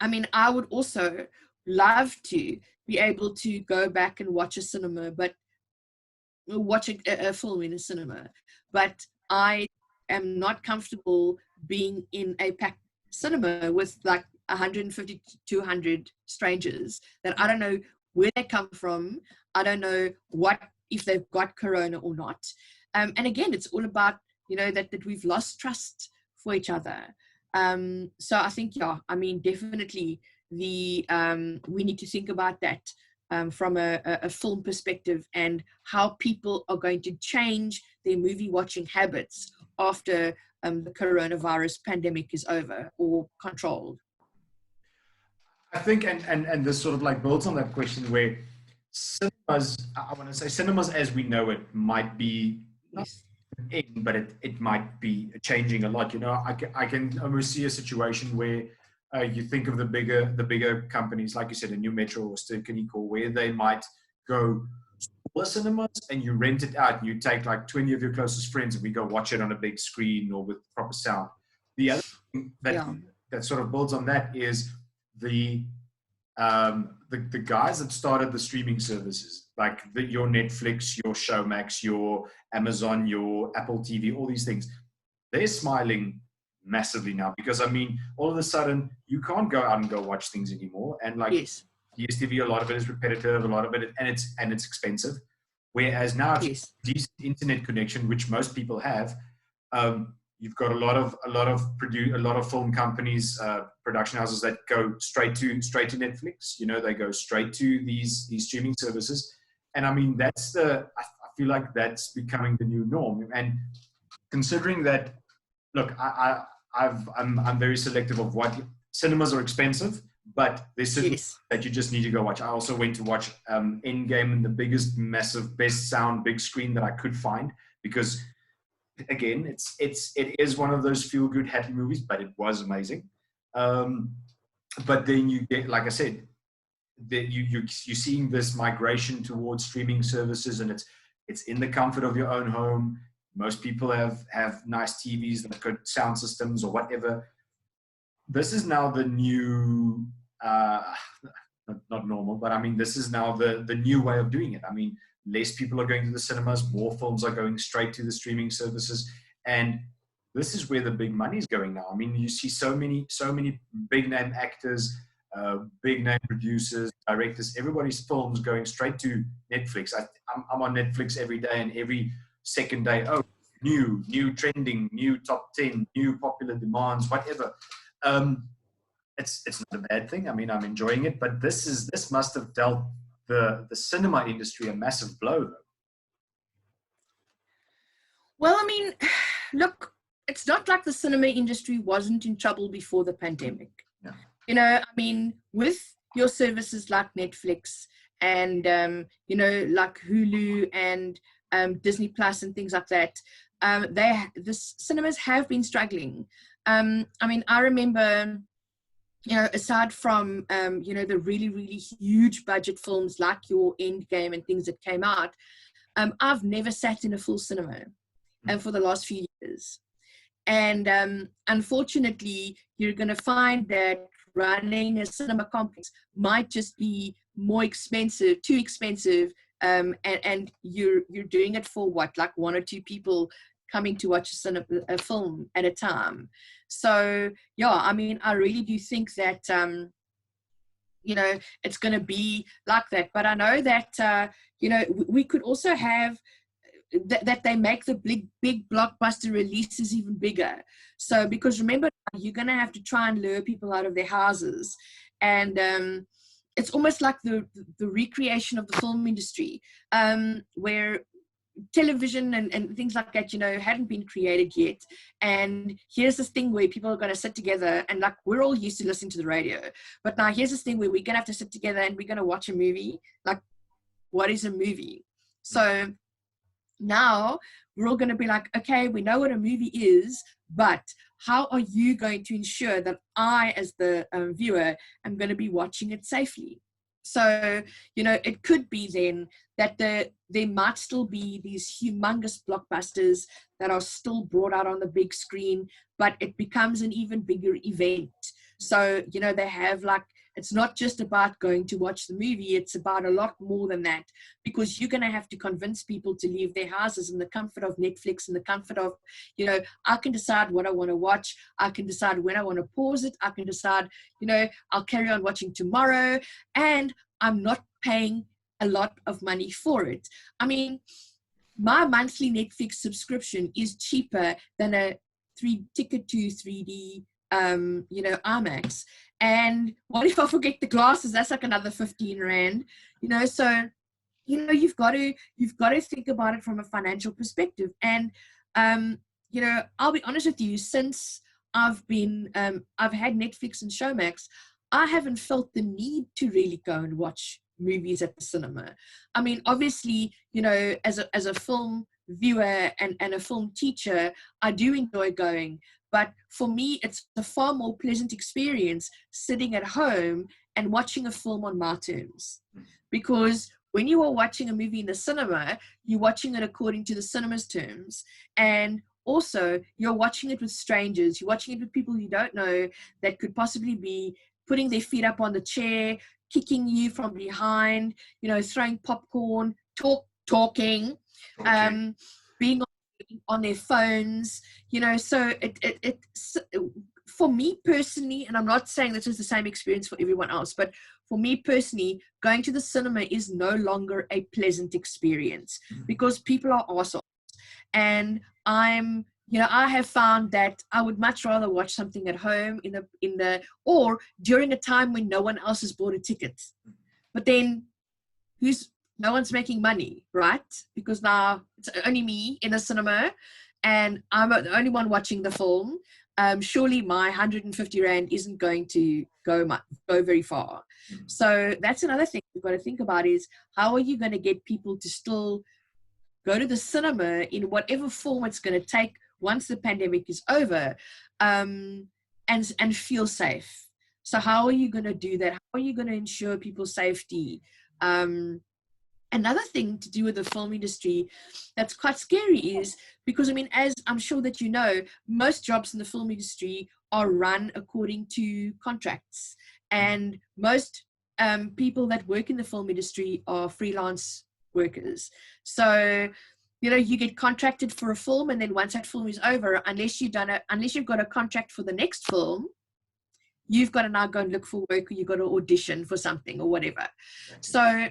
mean, I would also love to be able to go back and watch a cinema, but watch a film in a cinema. But I am not comfortable being in a packed cinema with like 150 to 200 strangers that I don't know where they come from. I don't know what if they've got corona or not. And again, it's all about, you know, that we've lost trust for each other. So I think, yeah, I mean, definitely we need to think about that from a film perspective, and how people are going to change their movie watching habits after the coronavirus pandemic is over or controlled. I think, and this sort of like builds on that question where cinemas, I want to say cinemas as we know it might be not Yes. in, but it might be changing a lot. You know, I can almost see a situation where you think of the bigger companies, like you said, a New Metro or Ster-Kinekor, where they might go smaller cinemas and you rent it out and you take like 20 of your closest friends and we go watch it on a big screen or with proper sound. The other thing that sort of builds on that is the guys that started the streaming services, like your Netflix, your Showmax, your Amazon, your Apple TV, all these things, they're smiling massively now, because I mean, all of a sudden you can't go out and go watch things anymore. And like Yes. DSTV, a lot of it is repetitive, a lot of it, and it's expensive. Whereas now, if you Yes. have a decent internet connection, which most people have, you've got a lot of film companies, production houses that go straight to Netflix. You know, they go straight to these streaming services, and I mean I feel like that's becoming the new norm. And considering that, look, I'm very selective of what cinemas are expensive, but there's certain that you just need to go watch. I also went to watch Endgame in the biggest, massive, best sound, big screen that I could find, because again, it is one of those feel good, happy movies, but it was amazing. But then you get, like I said, that you're seeing this migration towards streaming services, and it's in the comfort of your own home. Most people have nice TVs that have got sound systems or whatever. This is now the new, not normal, but I mean, this is now the new way of doing it. I mean, less people are going to the cinemas, more films are going straight to the streaming services. And this is where the big money is going now. I mean, you see so many big name actors, big name producers, directors, everybody's films going straight to Netflix. I'm on Netflix every day, and every second day, oh, new trending, new top 10, new popular demands, whatever. It's not a bad thing. I mean, I'm enjoying it, but this must have dealt the cinema industry a massive blow, though. Well, I mean, look, it's not like the cinema industry wasn't in trouble before the pandemic. Yeah. You know, I mean, with your services like Netflix and, you know, like Hulu and Disney Plus and things like that, the cinemas have been struggling. I mean, I remember, you know, aside from, you know, the really, really huge budget films like your Endgame and things that came out, I've never sat in a full cinema for the last few years. And unfortunately, you're going to find that running a cinema complex might just be more expensive, too expensive, and you're doing it for what, like one or two people coming to watch a film at a time. So yeah, I mean, I really do think that you know, it's going to be like that. But I know that you know, we could also have that they make the big blockbuster releases even bigger. So because remember, you're going to have to try and lure people out of their houses, and it's almost like the recreation of the film industry, where television and things like that, you know, hadn't been created yet. And here's this thing where people are going to sit together, and like, we're all used to listening to the radio, but now here's this thing where we're going to have to sit together and we're going to watch a movie. Like, what is a movie? So now we're all going to be like, okay, we know what a movie is, but how are you going to ensure that I, as the viewer, am going to be watching it safely? So, you know, it could be then that there might still be these humongous blockbusters that are still brought out on the big screen, but it becomes an even bigger event. So, you know, they have like, it's not just about going to watch the movie, it's about a lot more than that, because you're going to have to convince people to leave their houses in the comfort of Netflix, in the comfort of, you know, I can decide what I want to watch. I can decide when I want to pause it. I can decide, you know, I'll carry on watching tomorrow, and I'm not paying a lot of money for it. I mean, my monthly Netflix subscription is cheaper than a ticket to 3D, you know, IMAX. And what if I forget the glasses? That's like another 15 Rand, you know. So, you know, you've got to think about it from a financial perspective. And you know, I'll be honest with you, since I've had Netflix and Showmax, I haven't felt the need to really go and watch movies at the cinema. I mean, obviously, you know, as a film viewer and a film teacher, I do enjoy going. But for me, it's a far more pleasant experience sitting at home and watching a film on my terms. Because when you are watching a movie in the cinema, you're watching it according to the cinema's terms. And also, you're watching it with strangers. You're watching it with people you don't know that could possibly be putting their feet up on the chair, kicking you from behind, you know, throwing popcorn, talking, being on their phones, you know. So it's for me personally, and I'm not saying this is the same experience for everyone else, but for me personally, going to the cinema is no longer a pleasant experience because people are awesome. And you know, I have found that I would much rather watch something at home or during a time when no one else has bought a ticket. But then no one's making money, right? Because now it's only me in the cinema and I'm the only one watching the film. Surely my 150 Rand isn't going to go very far. So that's another thing we've got to think about is how are you going to get people to still go to the cinema in whatever form it's going to take once the pandemic is over, and feel safe. So how are you going to do that? How are you going to ensure people's safety? Another thing to do with the film industry that's quite scary is because, I mean, as I'm sure that you know, most jobs in the film industry are run according to contracts. And most people that work in the film industry are freelance workers. So, you know, you get contracted for a film, and then once that film is over, unless you've got a contract for the next film, you've got to now go and look for work, or you've got to audition for something or whatever. So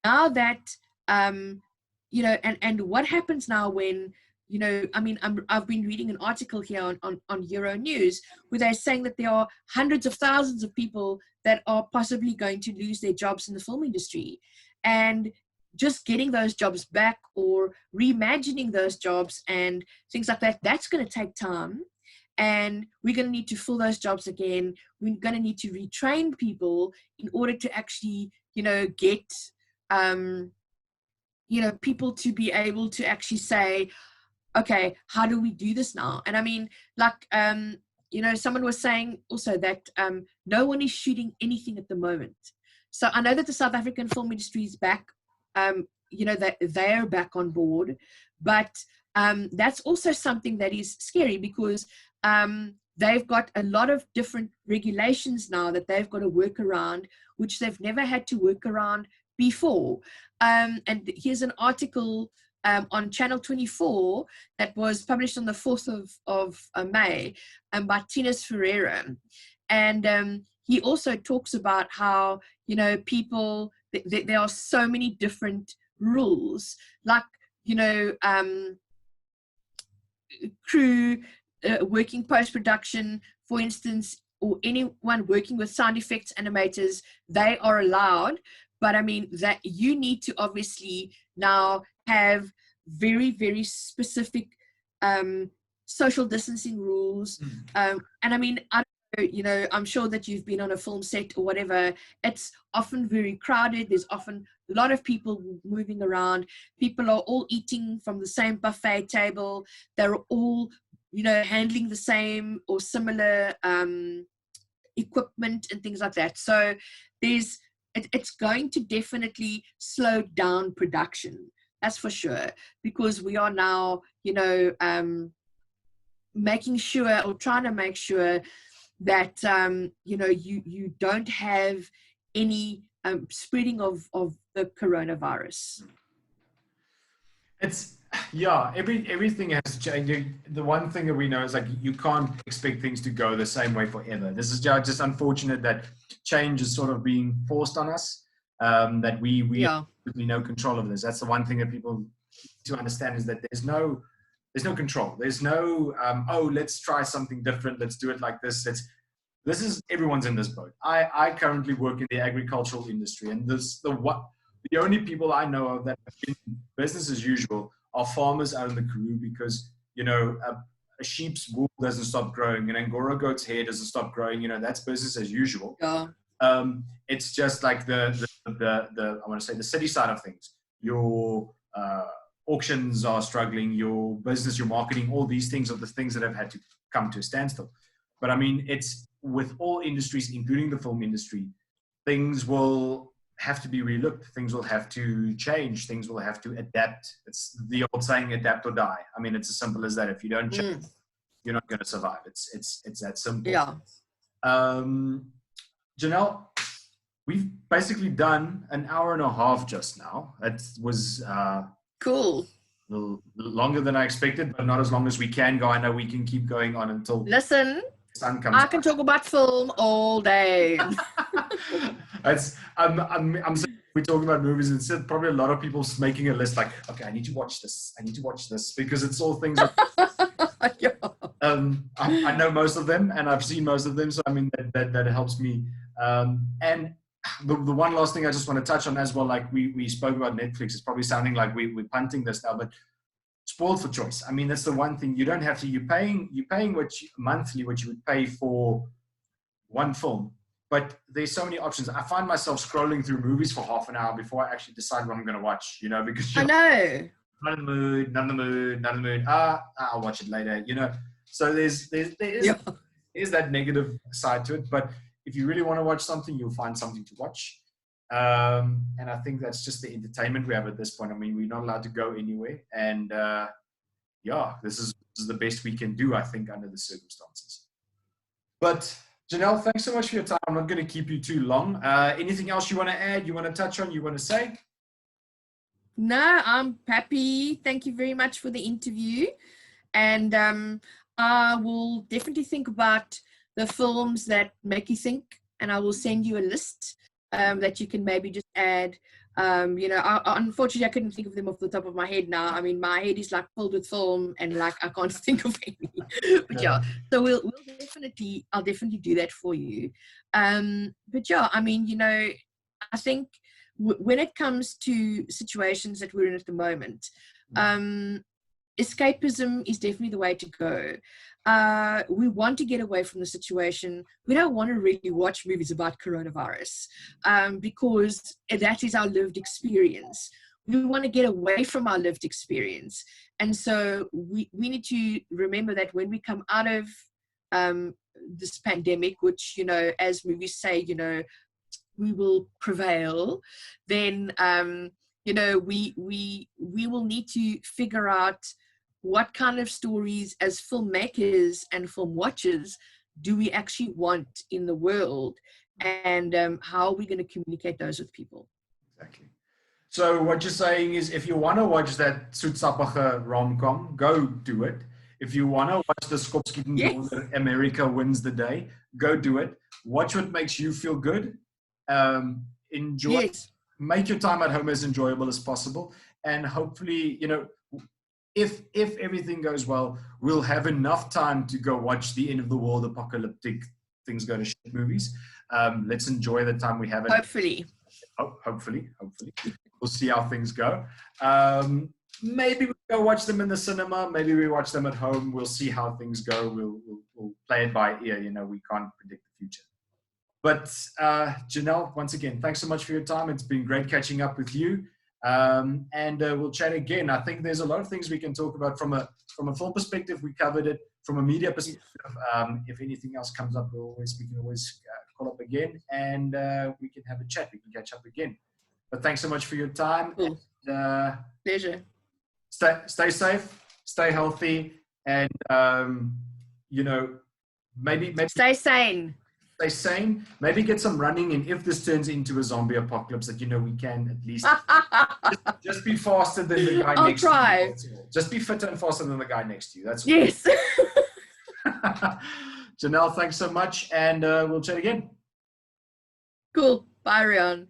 now that you know, and what happens now when, you know, I mean, I've been reading an article here on Euro News where they're saying that there are hundreds of thousands of people that are possibly going to lose their jobs in the film industry, and just getting those jobs back or reimagining those jobs and things like that, that's going to take time. And we're going to need to fill those jobs again. We're going to need to retrain people in order to actually, you know, get you know, people to be able to actually say, okay, how do we do this now? And I mean, like, you know, someone was saying also that no one is shooting anything at the moment. So I know that the South African film industry is back, you know, that they're back on board, but that's also something that is scary because they've got a lot of different regulations now that they've got to work around, which they've never had to work around before. And here's an article on Channel 24 that was published on the 4th of May by Tinas Ferreira. And he also talks about how, you know, people, there are so many different rules, like, you know, crew working post-production, for instance, or anyone working with sound effects animators, they are allowed. But I mean, that you need to obviously now have very, very specific social distancing rules. And I mean, I don't know, you know, I'm sure that you've been on a film set or whatever. It's often very crowded. There's often a lot of people moving around. People are all eating from the same buffet table. They're all, you know, handling the same or similar equipment and things like that. So it's going to definitely slow down production. That's for sure, because we are now, making sure, or trying to make sure that, you don't have any spreading of the coronavirus. It's, yeah, everything has changed. The one thing that we know is, like, you can't expect things to go the same way forever. This is just unfortunate that change is sort of being forced on us, that we have absolutely no control of this. That's the one thing that people need to understand, is that there's no control. There's no, oh, let's try something different. Let's do it like this. This is, everyone's in this boat. I currently work in the agricultural industry, and the only people I know of that have been business as usual are farmers out in the Karoo, because, a sheep's wool doesn't stop growing, an Angora goat's hair doesn't stop growing. That's business as usual. Yeah. It's just like the I want to say the city side of things. Your auctions are struggling, your business, your marketing, all these things are the things that have had to come to a standstill. But I mean, it's with all industries, including the film industry, things will have to be relooked. Things will have to change. Things will have to adapt. It's the old saying, adapt or die. I mean, it's as simple as that. If you don't change, you're not going to survive. It's that simple. Yeah. Janelle, we've basically done an hour and a half just now. That was cool. A little longer than I expected, but not as long as we can go. I know we can keep going on until Listen, the sun comes I can talk about film all day. We're talking about movies, and said probably a lot of people making a list like, okay, I need to watch this, because it's all things that, Yeah. I know most of them, and I've seen most of them, so I mean that helps me. And the one last thing I just want to touch on as well, like we spoke about Netflix, it's probably sounding like we're punting this now, but spoiled for choice. I mean, that's the one thing. You don't have to, you're paying monthly what you would pay for one film, but there's so many options. I find myself scrolling through movies for half an hour before I actually decide what I'm going to watch, because I know. Not in the mood. I'll watch it later, So there is that negative side to it, but if you really want to watch something, you'll find something to watch. And I think that's just the entertainment we have at this point. I mean, we're not allowed to go anywhere, and this is the best we can do, I think, under the circumstances. But Janelle, thanks so much for your time. I'm not going to keep you too long. Anything else you want to add, you want to touch on, you want to say? No, I'm happy. Thank you very much for the interview. And I will definitely think about the films that make you think, and I will send you a list that you can maybe just add. Unfortunately, I couldn't think of them off the top of my head now. I mean, my head is like filled with film, and like I can't think of any. But yeah, so I'll definitely do that for you. But yeah, I mean, I think when it comes to situations that we're in at the moment, escapism is definitely the way to go. We want to get away from the situation. We don't want to really watch movies about coronavirus because that is our lived experience. We want to get away from our lived experience. And so we need to remember that when we come out of this pandemic, which, as movies say, we will prevail, then, we will need to figure out what kind of stories as filmmakers and film watchers do we actually want in the world, and how are we going to communicate those with people? Exactly. So what you're saying is, if you want to watch that soetsappige rom-com, go do it. If you want to watch the Skopskieten America Wins the Day, go do it. Watch what makes you feel good. Enjoy. Yes. Make your time at home as enjoyable as possible, and hopefully, if everything goes well, we'll have enough time to go watch the end of the world apocalyptic things go to shit movies. Let's enjoy the time we have. Hopefully. Hopefully. We'll see how things go. Maybe we go watch them in the cinema. Maybe we watch them at home. We'll see how things go. We'll play it by ear. We can't predict the future. But Janelle, once again, thanks so much for your time. It's been great catching up with you. And we'll chat again. I think there's a lot of things we can talk about from a film perspective. We covered it from a media perspective. If anything else comes up, we can always call up again, and we can have a chat. We can catch up again. But thanks so much for your time. Cool. And, Pleasure. stay safe, stay healthy, and maybe Stay sane. Stay sane. Maybe get some running, and if this turns into a zombie apocalypse, that we can at least just be faster than the guy next to you. Just be fitter and faster than the guy next to you. That's yes. Janelle, thanks so much, and we'll chat again. Cool. Bye, Rian.